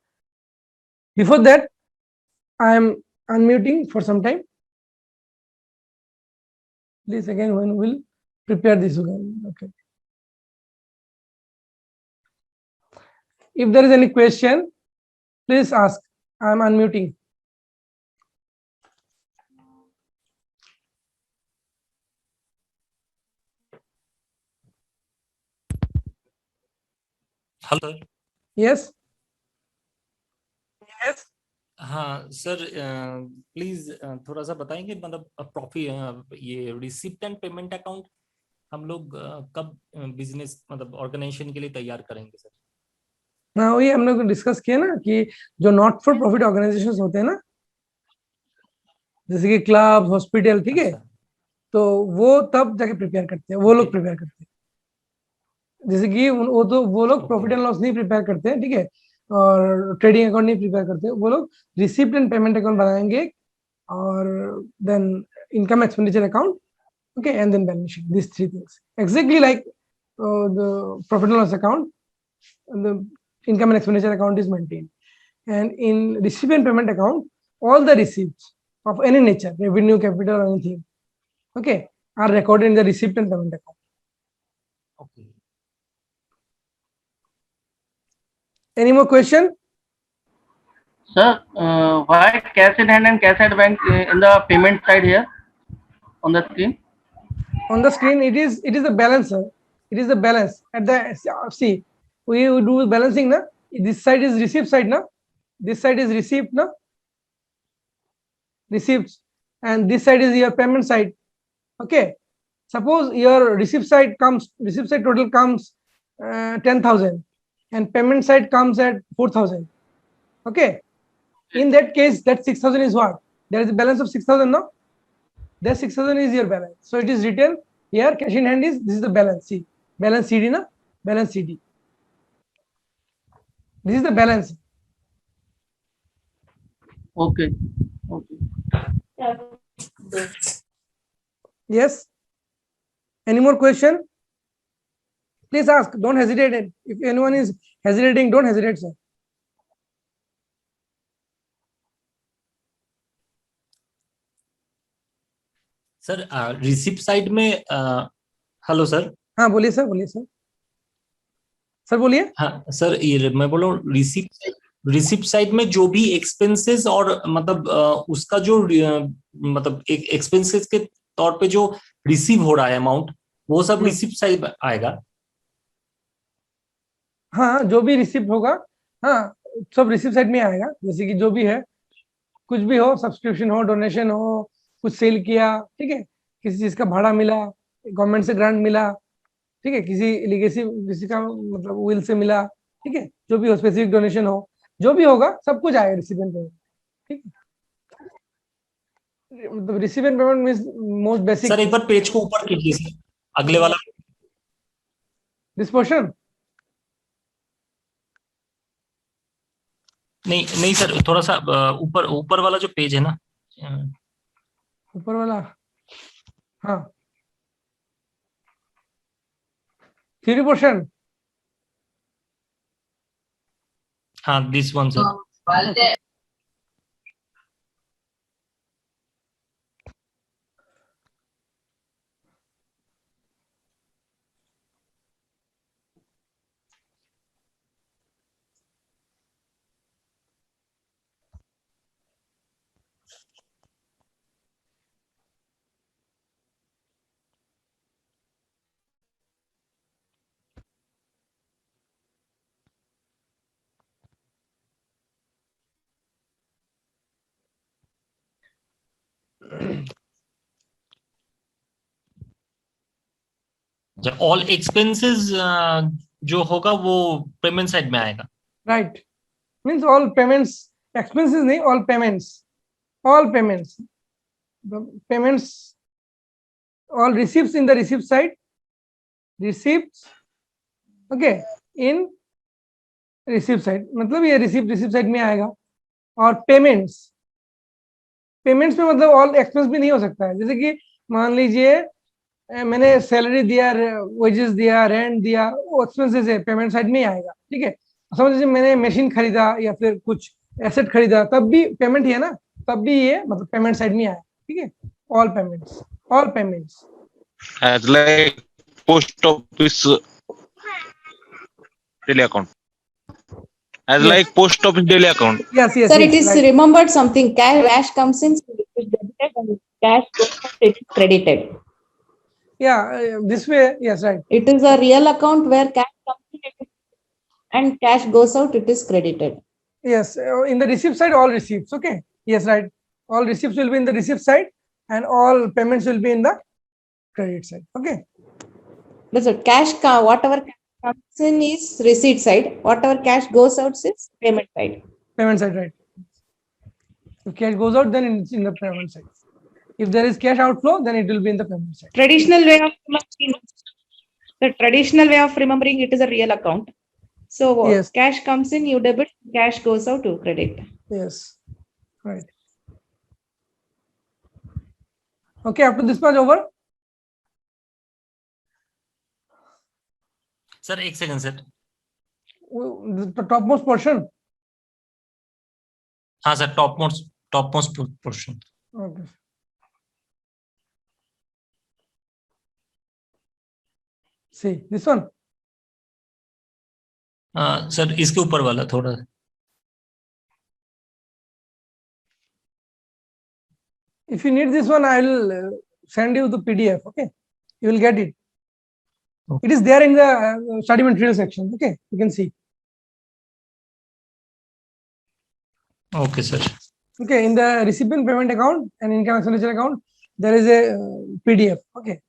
Before that, I am unmuting for some time. Please again, when we'll prepare this again. Okay. If there is any question, please ask. I am unmuting. Hello Yes. हाँ sir please थोड़ा सा बताएंगे मतलब profit ये receipt and payment account हम लोग कब business मतलब ऑर्गेनाइजेशन के लिए तैयार करेंगे सर? हाँ, वही हम लोग डिस्कस किया ना कि जो नॉट फॉर प्रॉफिट ऑर्गेनाइजेशंस होते हैं ना, जैसे कि क्लब, हॉस्पिटल, ठीक है, अच्छा, तो वो तब जाके प्रिपेयर करते हैं, वो लोग प्रिपेयर करते हैं। जैसे कि वो लोग प्रॉफिट एंड लॉस नहीं प्रिपेयर करते हैं, ठीक है, और ट्रेडिंग अकाउंट नहीं प्रिपेयर करते, वो लोग रिसिप्ट एंड पेमेंट अकाउंट बनाएंगे, और then income expenditure account, okay, and then balance sheet. These three things exactly like the profit and loss account, the income and expenditure account is maintained, and in receipt and payment account, all the receipts of any nature, revenue, capital, or anything, okay, are recorded in the receipt and payment account. okay. Any more question? Sir, why cash in hand and cash at bank in the payment side here on the screen? On the screen, it is the balance, sir. It is the balance at the, see, we do balancing na. This side is receipt side na, this side is receipt na, receipts, and this side is your payment side. Okay, suppose your receipt side total comes 10,000, and payment side comes at 4,000. Okay, in that case, that 6,000 is what? There is a balance of 6,000, no? That 6,000 is your balance. So it is written here, cash in hand is, this is the balance. See, balance CD na, balance CD. This is the balance. Okay. Yes. Any more question? Please ask. Don't hesitate. If anyone is hesitating, don't hesitate, sir. Sir receipt side में hello sir. हाँ बोलिए sir, बोलिए sir, sir बोलिए। हाँ sir, ये मैं बोल रहा हूँ रिसिप्ट साइड में जो भी एक्सपेंसेस और मतलब उसका जो मतलब एक एक्सपेंसेस के तौर पे जो रिसीव हो रहा है अमाउंट, वो सब रिसिप्ट साइड आएगा। हाँ, जो भी रिसिप्ट होगा, हाँ सब रिसिप्ट साइड में आएगा। जैसे कि जो भी है, कुछ भी हो, सब्सक्रिप्शन हो, डोनेशन हो, कुछ सेल किया, ठीक है, किसी चीज का भाड़ा मिला, गवर्नमेंट से ग्रांट मिला, ठीक है, किसी लीगेसी, किसी का मतलब विल से मिला, ठीक है, जो भी हो, स्पेसिफिक डोनेशन हो, जो भी होगा सब कुछ आएगा रिसिपेंट पेमेंट, ठीक है। मतलब recipient payment means most basic. Sir एक बार पेज को ऊपर कीजिए सर, अगले वाला This portion. नहीं सर, थोड़ा सा ऊपर ऊपर वाला जो पेज है ना, ऊपर वाला, हाँ, theory portion. हाँ this one sir. All expenses जो होगा वो पेमेंट साइड में आएगा। Right. Means all payments, expenses nahi, all payments. All payments. The payments, all receipts in the receipt side. Receipts, okay, in receipt side. मतलब ये receipt side में आएगा। और payments, payments में मतलब all expense भी नहीं हो सकता है। जैसे कि मान लीजिए मैंने सैलरी दिया, वेजेस दिया, रेंट दिया, वो एक्सपेंसेस है, पेमेंट साइड में ही आएगा। ठीक है, समझ लीजिए मैंने मशीन खरीदा या फिर कुछ एसेट खरीदा, तब भी पेमेंट ही है ना, तब भी ये मतलब पेमेंट साइड में आएगा। ठीक है, all payments, all payments. As like post office daily account. As Yes. like post office daily account. Yes, yes. Sir, yes, it is right. remembered something. Cash comes in, it is debited, and cash goes out, it is credited. Yeah, this way, yes, right. It is a real account where cash comes in and cash goes out, it is credited. Yes, in the receipt side, all receipts. Okay, yes, right. All receipts will be in the receipt side, and all payments will be in the credit side. Okay. That's it. Whatever cash comes in is receipt side. Whatever cash goes out is payment side. Payment side, right. If cash goes out, then it's in the payment side. If there is cash outflow, then it will be in the payment side. Traditional way of remembering, the traditional way of remembering it is a real account. So Yes. cash comes in, you debit, cash goes out to credit. Yes, right. Okay, up to this much over. Sir एक second sir. The topmost portion. हाँ sir, top most portion. Okay. See this one. Sir इसके ऊपर वाला थोड़ा। If you need this one, I will send you the PDF. Okay, you will get it. Okay. It is there in the study material section. Okay, you can see. Okay sir. Okay, in the recipient payment account and income expenditure account, there is a PDF. Okay.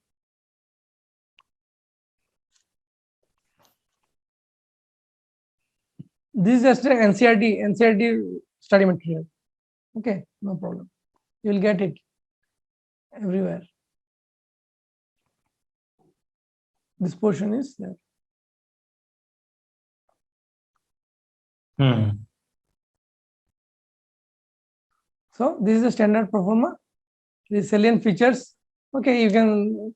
This is just an NCERT study material. Okay, no problem. You will get it everywhere. This portion is there. So this is the standard pro forma. The salient features. Okay, you can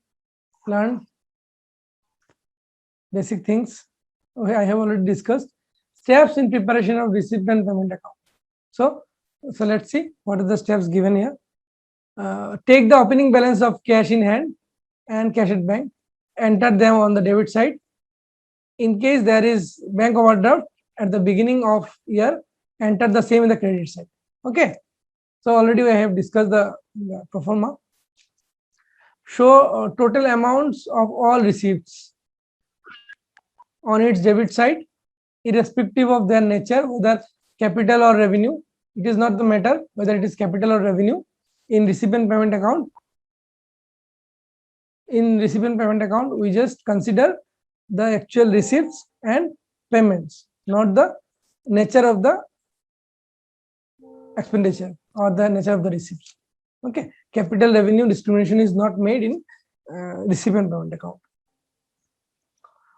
learn basic things. Okay, I have already discussed steps in preparation of recipient payment account. So let's see what are the steps given here. Take the opening balance of cash in hand and cash at bank. Enter them on the debit side. In case there is bank overdraft at the beginning of year, enter the same in the credit side. Okay. So already I have discussed the pro forma. Show total amounts of all receipts on its debit side, irrespective of their nature, whether capital or revenue. It is not the matter whether it is capital or revenue in recipient payment account. In recipient payment account, we just consider the actual receipts and payments, not the nature of the expenditure or the nature of the receipts. Okay, capital revenue discrimination is not made in recipient payment account.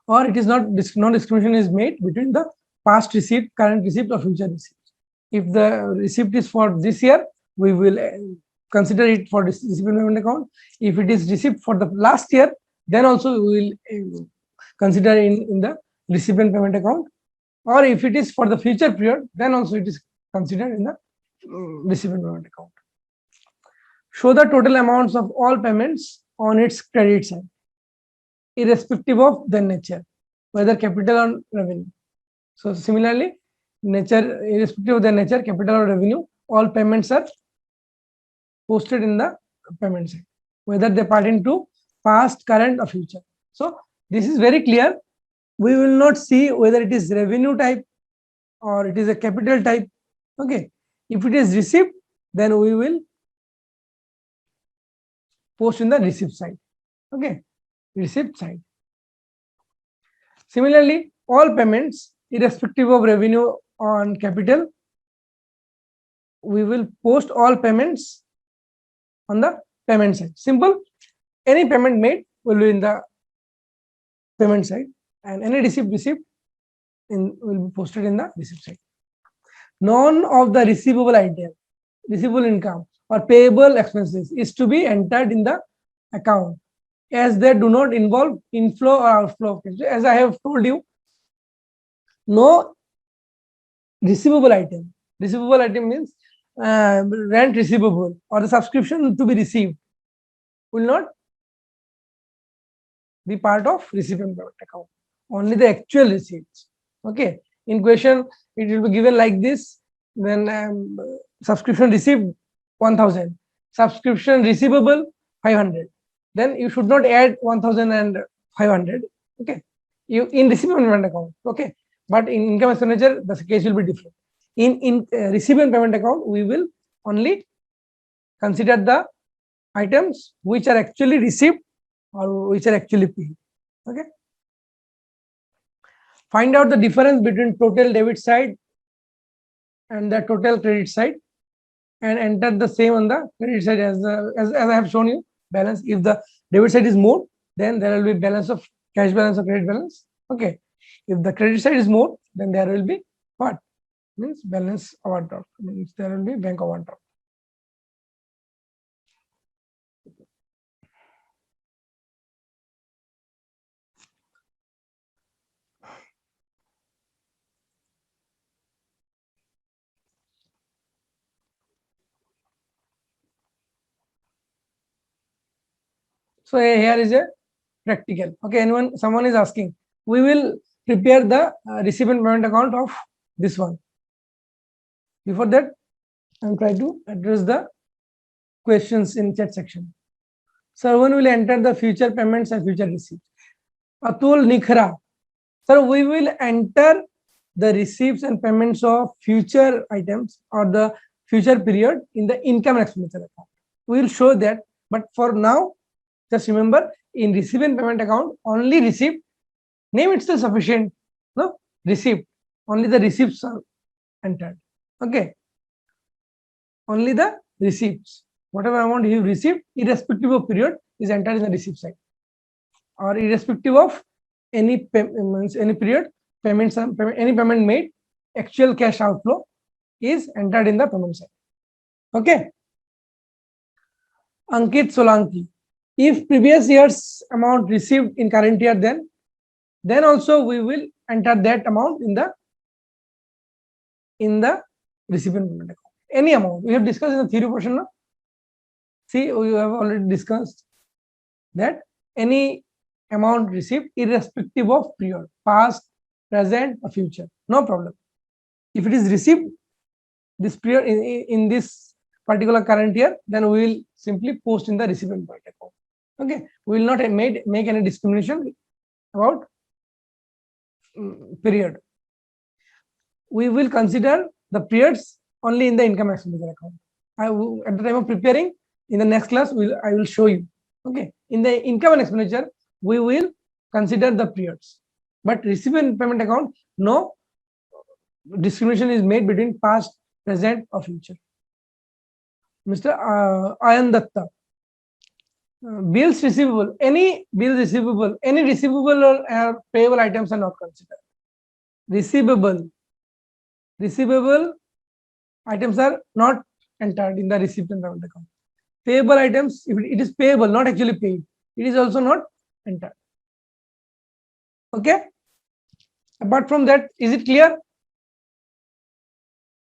Or it is not, non-discrimination is made between the past receipt, current receipt, or future receipt. If the receipt is for this year, we will consider it for this recipient payment account. If it is receipt for the last year, then also we will consider in the recipient payment account. Or if it is for the future period, then also it is considered in the recipient payment account. Show the total amounts of all payments on its credit side, irrespective of their nature, whether capital or revenue. So similarly, nature, irrespective of their nature, capital or revenue, all payments are posted in the payment side, whether they pertain to past, current, or future. So this is very clear. We will not see whether it is revenue type or it is a capital type. Okay, if it is receipt, then we will post in the receipt side. Okay, receipt side. Similarly, all payments, irrespective of revenue on capital, we will post all payments on the payment side. Simple. Any payment made will be in the payment side, and any receipt received will be posted in the receipt side. None of the receivable item, receivable income, or payable expenses is to be entered in the account, as they do not involve inflow or outflow of cash. As I have told you, no receivable item. Receivable item means rent receivable or the subscription to be received will not be part of recipient payment account. Only the actual receipts. Okay. In question, it will be given like this. Then subscription received 1,000, subscription receivable 500. Then you should not add 1,000 and 500. Okay. You in recipient payment account. Okay. But in income expenditure, the case will be different. In recipient payment account, we will only consider the items which are actually received or which are actually paid. Okay. Find out the difference between total debit side and the total credit side, and enter the same on the credit side as I have shown you. Balance. If the debit side is more, then there will be balance of cash balance or credit balance. Okay. If the credit side is more, then there will be what? Means balance overdraft. Means there will be bank overdraft. So here is a practical. Okay, someone is asking. We will prepare the recipient payment account of this one. Before that, I'm trying to address the questions in chat section. Sir, when will enter the future payments and future receipts? Atul Nikhra. Sir, we will enter the receipts and payments of future items or the future period in the income and expenditure account. We will show that, but for now, just remember, in recipient payment account, only receipt, name itself sufficient. No, receipt, only the receipts are entered. Okay, only the receipts. Whatever amount you received, irrespective of period, is entered in the receipt side, or irrespective of any period, any payment made, actual cash outflow is entered in the payment side. Okay. Ankit Solanki. If previous year's amount received in current year, then also we will enter that amount in the recipient payment account. Any amount we have discussed in the theory portion now. See, we have already discussed that any amount received irrespective of period, past, present, or future, no problem. If it is received this period in this particular current year, then we will simply post in the recipient payment account. Okay, we will not make any discrimination about period. We will consider the periods only in the income expenditure account. At the time of preparing, in the next class, I will show you. Okay, in the income and expenditure, we will consider the periods, but recipient payment account, no discrimination is made between past, present, or future. Mr. Ayan Datta. Bills receivable, any bill receivable, any receivable or payable items are not considered. Receivable items are not entered in the receipt and payment account. Payable items, if it is payable, not actually paid, it is also not entered. Okay. Apart from that, is it clear?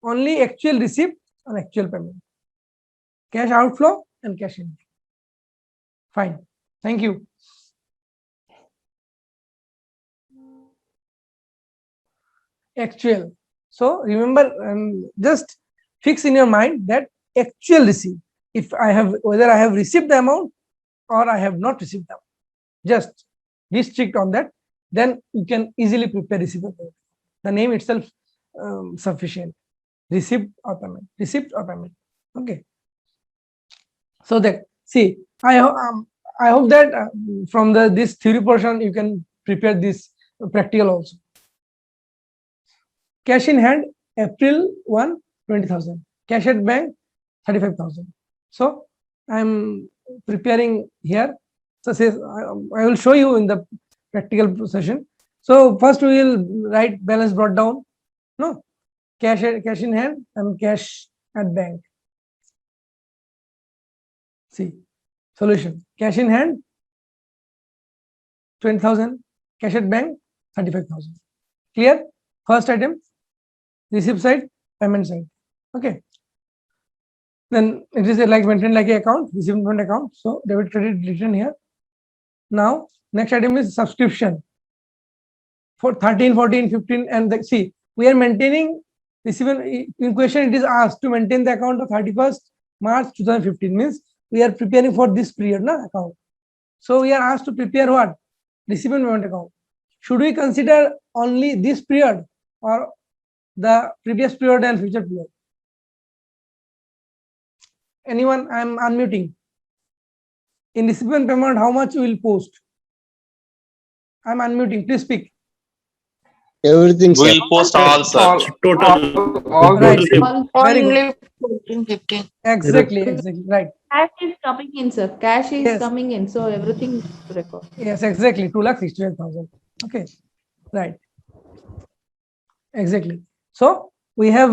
Only actual receipt and actual payment. Cash outflow and cash in. Fine. Thank you. Actual. So remember, just fix in your mind that actual receipt. If I have, whether I have received the amount or I have not received the amount, just be strict on that. Then you can easily prepare receipt or payment. The name itself sufficient. Receipt or payment. Receipt or payment. Okay. So that, see, I hope that from this theory portion you can prepare this practical also. Cash in hand, April 1, 20,000. Cash at bank, 35,000. So I'm preparing here. So say, I will show you in the practical session. So first we will write balance brought down. No, cash in hand and cash at bank. See, solution. Cash in hand, 20,000. Cash at bank, 35,000. Clear? First item, receipt side, payment side. Okay. Then it is like maintained like a account, receipt account. So debit credit written here. Now next item is subscription. For 13, 14, 15, and see, we are maintaining receipt in question. It is asked to maintain the account of 31st March 2015, means we are preparing for this period, na account. So we are asked to prepare what? Receipt and payment account. Should we consider only this period or the previous period and future period? Anyone? I am unmuting. In receipt and payment, how much we will post? I am unmuting. Please speak. Everything, sir. We'll post all, sir. Total. Right. Total Very good. Only 14, 15. Exactly. Right. Cash is coming in, sir. Cash is Yes. coming in. So everything is to record. Yes, exactly. 2,68,000. Okay. Right. Exactly. So we have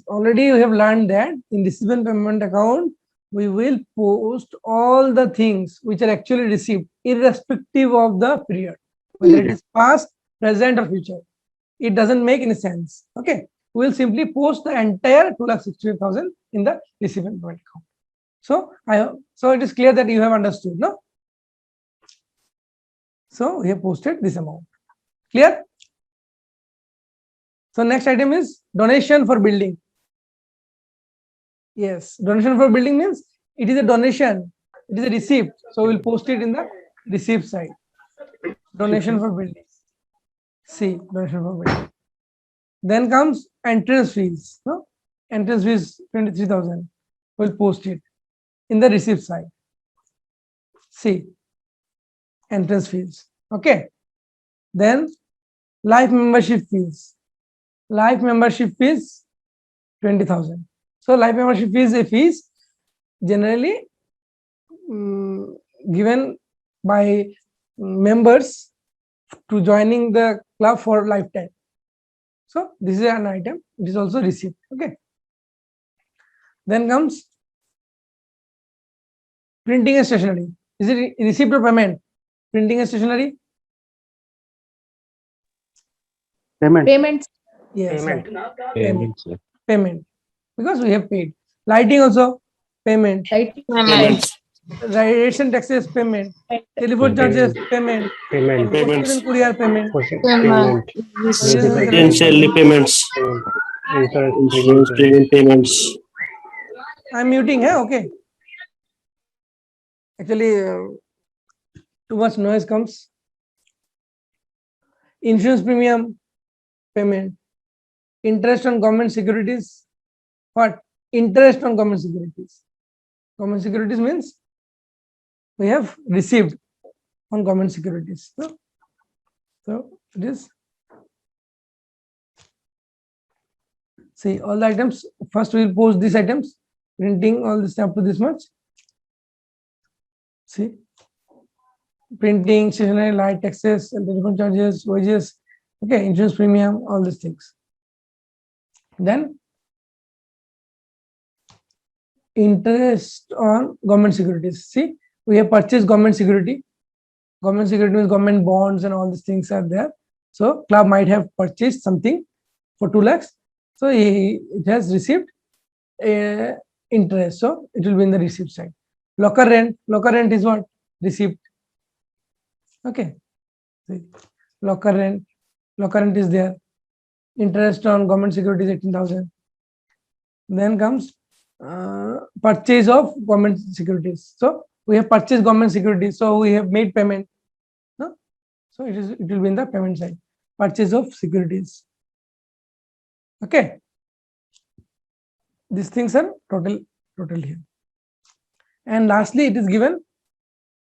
already learned that in receipt and payment account, we will post all the things which are actually received, irrespective of the period, whether it is past, present, or future. It doesn't make any sense. Okay. We will simply post the entire 2,68,000 in the receipt and payment account. So it is clear that you have understood, no? So we have posted this amount. Clear? So next item is donation for building. Yes, donation for building means it is a donation. It is a receipt. So we'll post it in the receipt side. Donation for building. See, donation for building. Then comes entrance fees. No? Entrance fees 23,000. We'll post it in the receipt side. See, entrance fees. Okay. Then life membership fees. Life membership fees 20,000. So life membership fees is a fees generally given by members to joining the club for lifetime. So this is an item. It is also receipt. Okay. Then comes printing and stationery. Is it receipt or payment? Printing and stationery? Payment. Payments. Yes. Payment. Right. Payment, sir. Payment. Because we have paid. Lighting also payment. Lighting. Payment. Radiation taxes payment. Telephone charges payment. Payments. Postal and courier payment. Payment. Potentially payments. Insurance premium payments. I'm muting, huh? Okay. Actually, too much noise comes. Insurance premium payment. Interest on government securities. What? Interest on government securities. Government securities means we have received on government securities. So it is. See all the items. First we will post these items. Printing all this up to this much. See, printing, stationery, light, taxes, and telephone charges, wages, okay, insurance premium, all these things. Then interest on government securities. See, we have purchased government security. Government security means government bonds and all these things are there. So club might have purchased something for 2 lakhs. So it has received interest. So it will be in the receipt side. Locker rent. Locker rent is what? Receipt. Okay. See, locker rent. Locker rent is there. Interest on government securities 18,000. Then comes purchase of government securities. So we have purchased government securities. So we have made payment. No? So it will be in the payment side. Purchase of securities. Okay. These things are total here. And lastly, it is given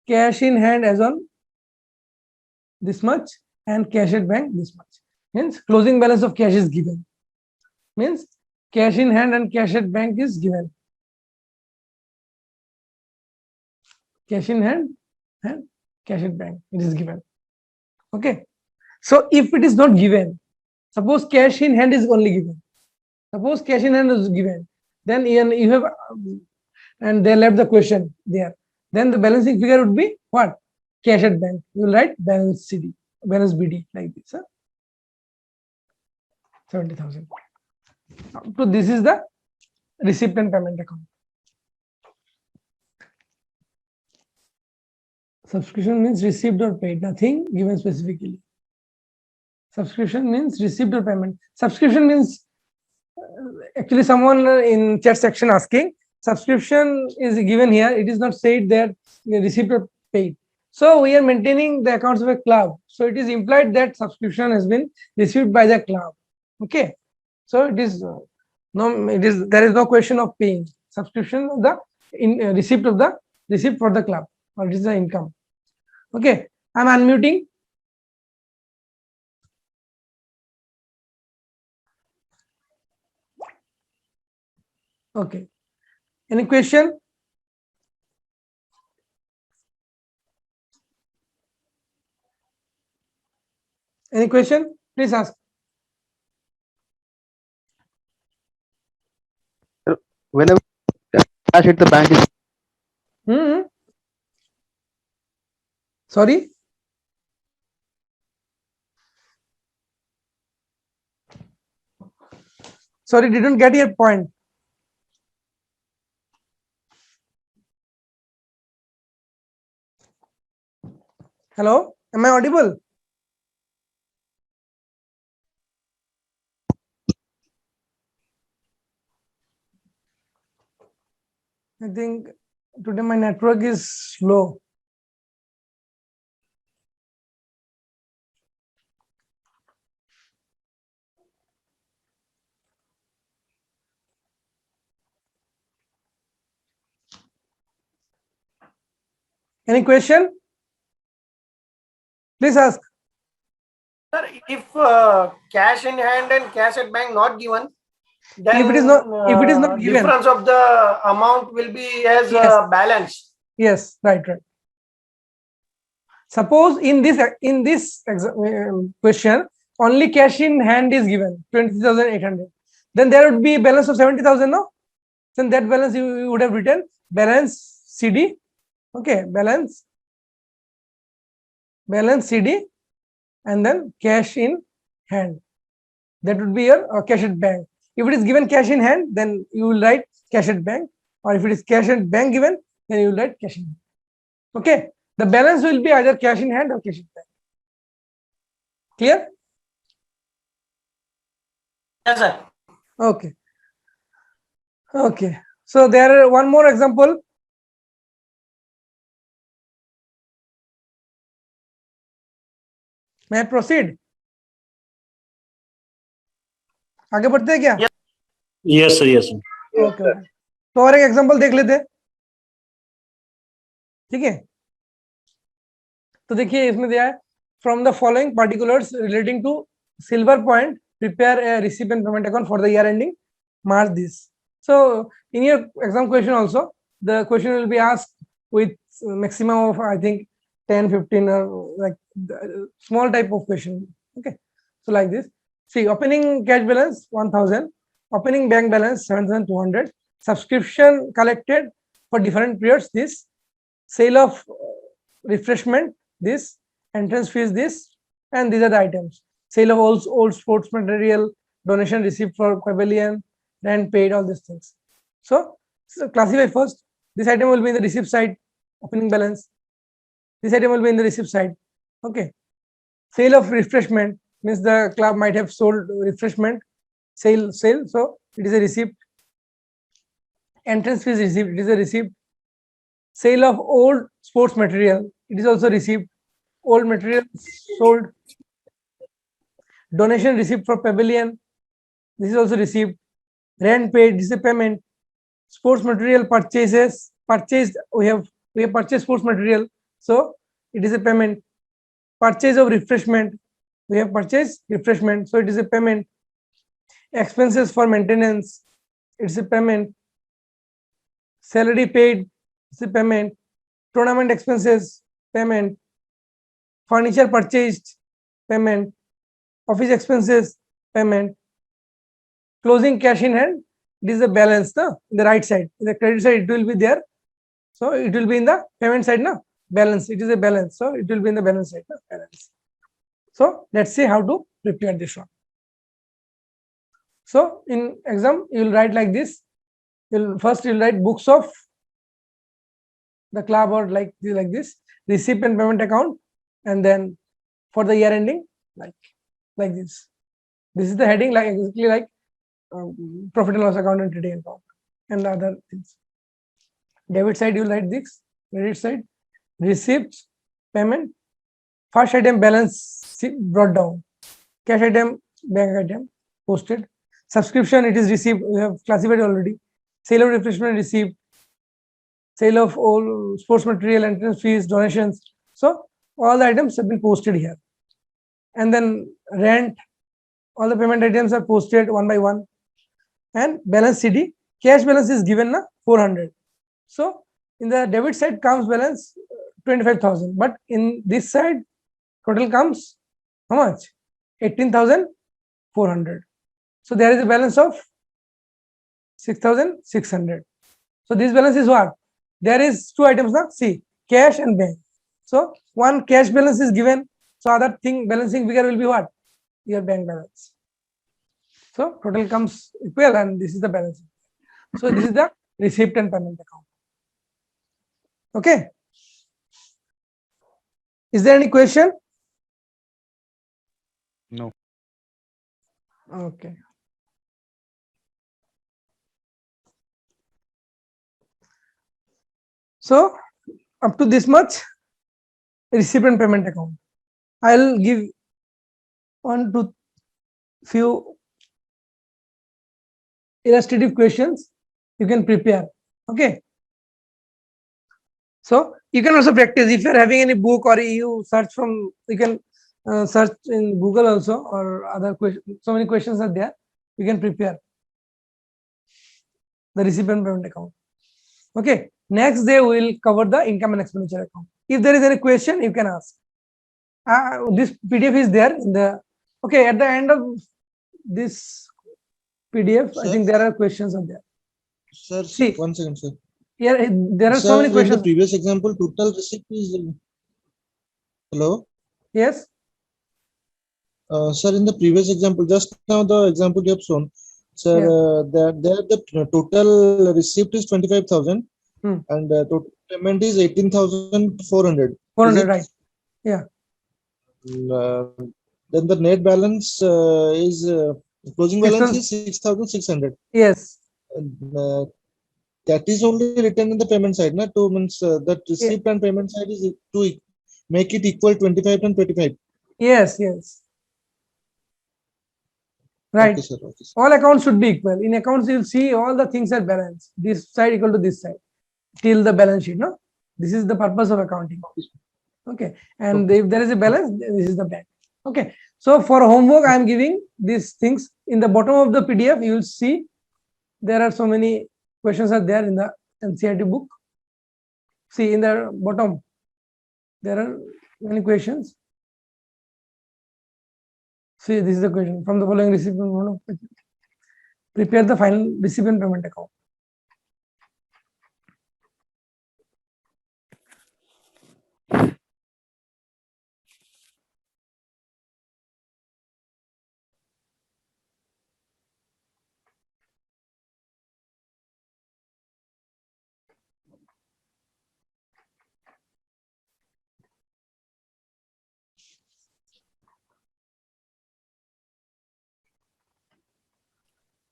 cash in hand as on this much and cash at bank this much. Means closing balance of cash is given. Means cash in hand and cash at bank is given. Cash in hand and cash at bank, it is given. Okay. So if it is not given, suppose cash in hand is only given. Suppose cash in hand is given, then you have, and they left the question there. Then the balancing figure would be what? Cash at bank. You will write balance CD, balance BD like this. 70,000. So this is the receipt and payment account. Subscription means received or paid, nothing given specifically. Subscription means received or payment. Subscription means actually someone in chat section asking, subscription is given here. It is not said that received or paid. So we are maintaining the accounts of a club. So it is implied that subscription has been received by the club. Okay. So it is there is no question of paying. Subscription of the receipt for the club, or it is the income. Okay. I'm unmuting. Okay. Any question? Any question? Please ask. Whenever cash at the bank is Sorry? Sorry, didn't get your point. Hello? Am I audible? I think today my network is slow. Any question? Please ask. Sir, if cash in hand and cash at bank not given, then If it is not given, difference of the amount will be as Yes. balance. yes, right. Suppose in this question only cash in hand is given 20,800, then there would be a balance of 70,000. No, then that balance you would have written balance CD. Okay, balance CD and then cash in hand. That would be your cash at bank. If it is given cash in hand, then you will write cash at bank, or if it is cash at bank given, then you will write cash in hand. Okay, the balance will be either cash in hand or cash at bank. Clear? Yes, sir. Okay. Okay. So there are one more example. May I proceed? आगे बढ़ते हैं क्या? Yes, sir. Yes, sir. Okay तो और एक example देख लेते हैं. ठीक है, तो देखिए इसमें दिया है from the following particulars relating to silver point prepare a receipt and payment account for the year ending March this. So in your exam question also the question will be asked with maximum of I think 10, 15 or like small type of question. Okay, so like this. See, opening cash balance 1000, opening bank balance 7200, subscription collected for different periods this, sale of refreshment this, entrance fees this, and these are the items. Sale of old sports material, donation received for pavilion, rent paid, all these things. So classify first. This item will be in the receipt side, opening balance. This item will be in the receipt side. Okay. Sale of refreshment means the club might have sold refreshment. Sale. So it is a receipt. Entrance fees receipt. It is a receipt. Sale of old sports material. It is also receipt. Old material sold. Donation received for pavilion. This is also receipt. Rent paid. This is a payment. Sports material purchases. Purchased. We have purchased sports material. So it is a payment. Purchase of refreshment. We have purchased refreshment. So it is a payment. Expenses for maintenance. It's a payment. Salary paid. It's a payment. Tournament expenses. Payment. Furniture purchased. Payment. Office expenses. Payment. Closing cash in hand. It is the balance. No? In the right side. In the credit side, it will be there. So it will be in the payment side. No? Balance. It is a balance. So it will be in the balance side. No? Balance. So let's see how to prepare this one. So in exam, you will write like this. First you'll write books of the club or like this, receipt and payment account, and then for the year ending, like this. This is the heading, like exactly like profit and loss account and trading account and other things. Debit side, you'll write this. Credit side, receipts, payment. First item balance brought down. Cash item, bank item, posted. Subscription, it is received. We have classified already. Sale of refreshment received. Sale of all sports material, entrance fees, donations. So all the items have been posted here. And then rent, all the payment items are posted one by one. And balance CD, cash balance is given na 400. So in the debit side comes balance 25,000. But in this side, total comes how much? 18,400. So there is a balance of 6,600. So this balance is what? There is two items now. See, cash and bank. So one cash balance is given. So other thing balancing figure will be what? Your bank balance. So total comes equal, and this is the balance. So this is the receipt and payment account. Okay. Is there any question? No. Okay. So up to this much, receipt and payment account. I'll give 1 to few illustrative questions you can prepare. Okay. So you can also practice if you are having any book or you search from, you can search in Google also, or other questions. So many questions are there. You can prepare the receipt and payment account. Okay. Next day we will cover the income and expenditure account. If there is any question, you can ask. This PDF is there in the, okay, at the end of this PDF, Sir? I think there are questions are there. Sir, See. 1 second, sir. Yeah, there are Sir, so many in questions. the previous example, total receipt is. Hello? Yes. Sir, in the previous example, just now the example you have shown, sir, Yeah. the total receipt is 25,000 and total payment is 18,400. 400, right? Yeah. Then the net balance is closing balance is 6,600. Yes. That is only written in the payment side, na? Two means that receipt and payment side is to make it equal 25 and 25. Yes, yes. Right. Okay, sir. Okay, sir. All accounts should be equal. In accounts, you'll see all the things are balanced. This side equal to this side till the balance sheet. No, this is the purpose of accounting. Okay. And if there is a balance, this is the bank. Okay. So for homework, I am giving these things. In the bottom of the PDF, you will see there are so many questions are there in the NCERT book. See in the bottom, there are many questions. See, this is the question. From the following recipient, prepare the final recipient payment account.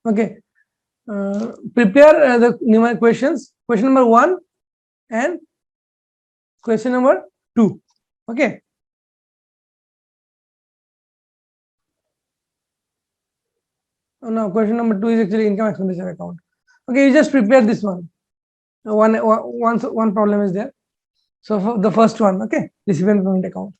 Okay. Prepare the numeric questions. Question number 1 and question number 2. Okay. Oh, no, question number 2 is actually income expenditure account. Okay, you just prepare this one. One problem is there. So for the first one, okay, recipient payment account.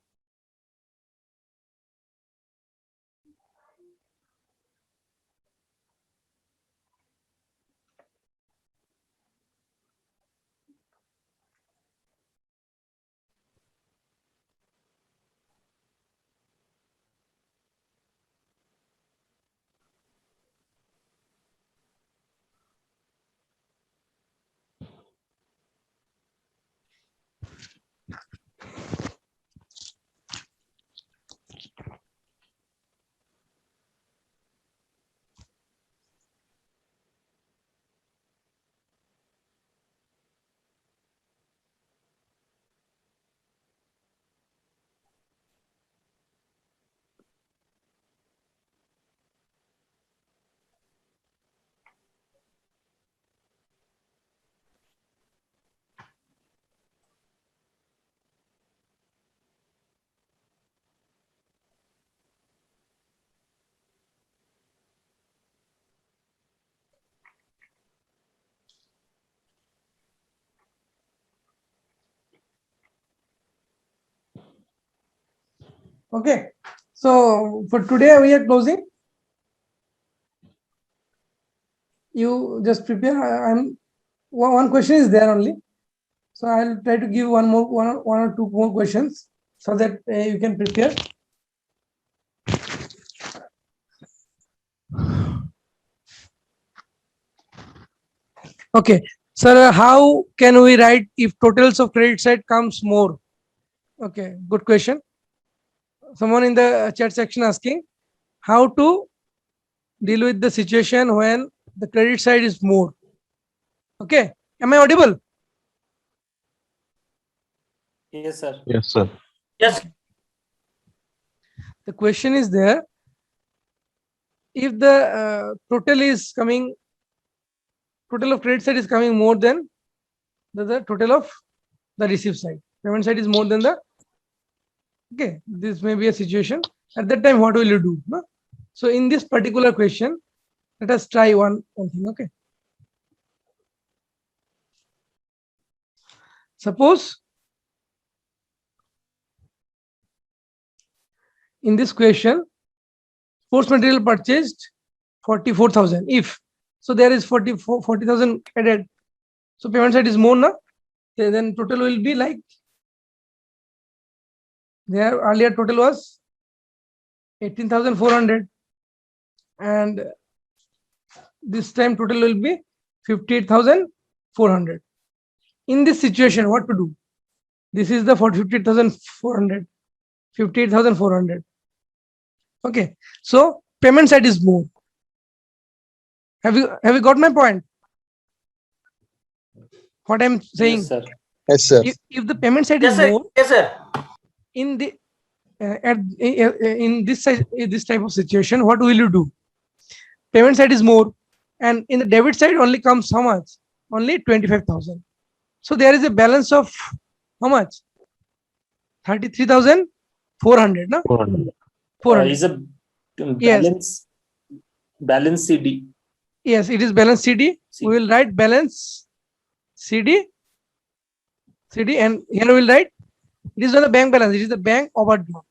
Okay, so for today we are closing. You just prepare. I'm one question is there only, so I'll try to give one or two more questions so that you can prepare. Okay, sir, how can we write if totals of credit side comes more? Okay, good question. Someone in the chat section asking how to deal with the situation when the credit side is more. Okay, am I audible? Yes, sir. Yes, sir. Yes. The question is there, if the total is coming, total of credit side is coming more than the total of the receive side, payment side is more than the, okay, this may be a situation. At that time, what will you do? No? So in this particular question, let us try one thing. Okay, suppose in this question, sports material purchased 44,000. If so, there is 40,000 added. So payment side is more, na? Then total will be like, their earlier total was 18,400, and this time total will be 58,400. In this situation, what to do? This is the 58,400, 58,400. Okay, so payment side is more. Have you got my point? What I'm saying? Yes, sir. Yes, sir. If the payment side Yes, is sir. more, Yes, sir. in the in this type of situation, what will you do? Payment side is more, and in the debit side only comes how much? Only 25,000. So there is a balance of how much? 33,400. No, 400. 400. Is a Yes. balance CD. Yes, it is balance CD. We will write balance CD, and here we will write, it is not the bank balance, it is the bank overdraft.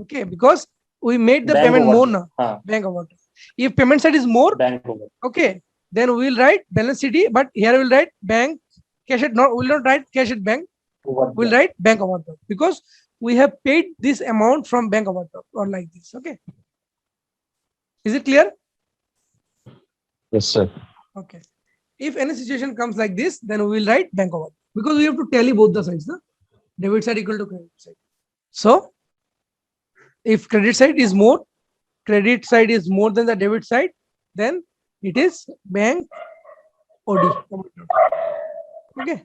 Okay, because we made the Bank payment more overdraft. now. Bank overdraft. If payment side is more, Bank over. okay, then we will write balance CD, but here we will write bank cash at not, will not write cash at bank, we'll write bank overdraft because we have paid this amount from bank overdraft or like this. Okay. Is it clear? Yes, sir. Okay. If any situation comes like this, then we will write bank overdraft because we have to tally both the sides. No? Debit side equal to credit side. So if credit side is more than the debit side, then it is bank OD. Okay.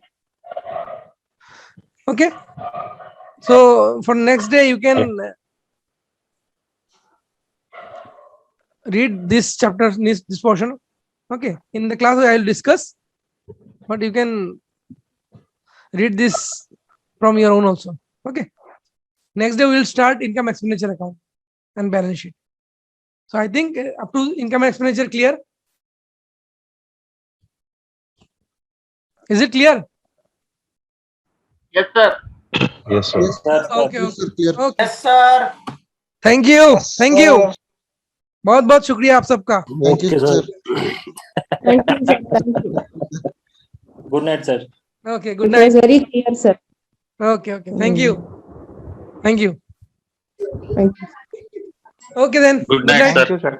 Okay. So for next day, you can read this chapter, this portion. Okay. In the class, I will discuss, but you can read this from your own also. Okay. Next day, we will start income expenditure account and balance sheet. So I think up to income and expenditure clear. Is it clear? Yes, sir. Yes, sir. Yes, sir. Okay. Yes, sir, clear. Okay. Yes, sir. Thank you बहुत बहुत शुक्रिया आप सबका Thank you, Okay, sir. sir. Thank you, sir. Thank you. Good night, sir. Okay good It was night very clear, sir. Okay thank you Thank you. Okay then Good night, sir. sir.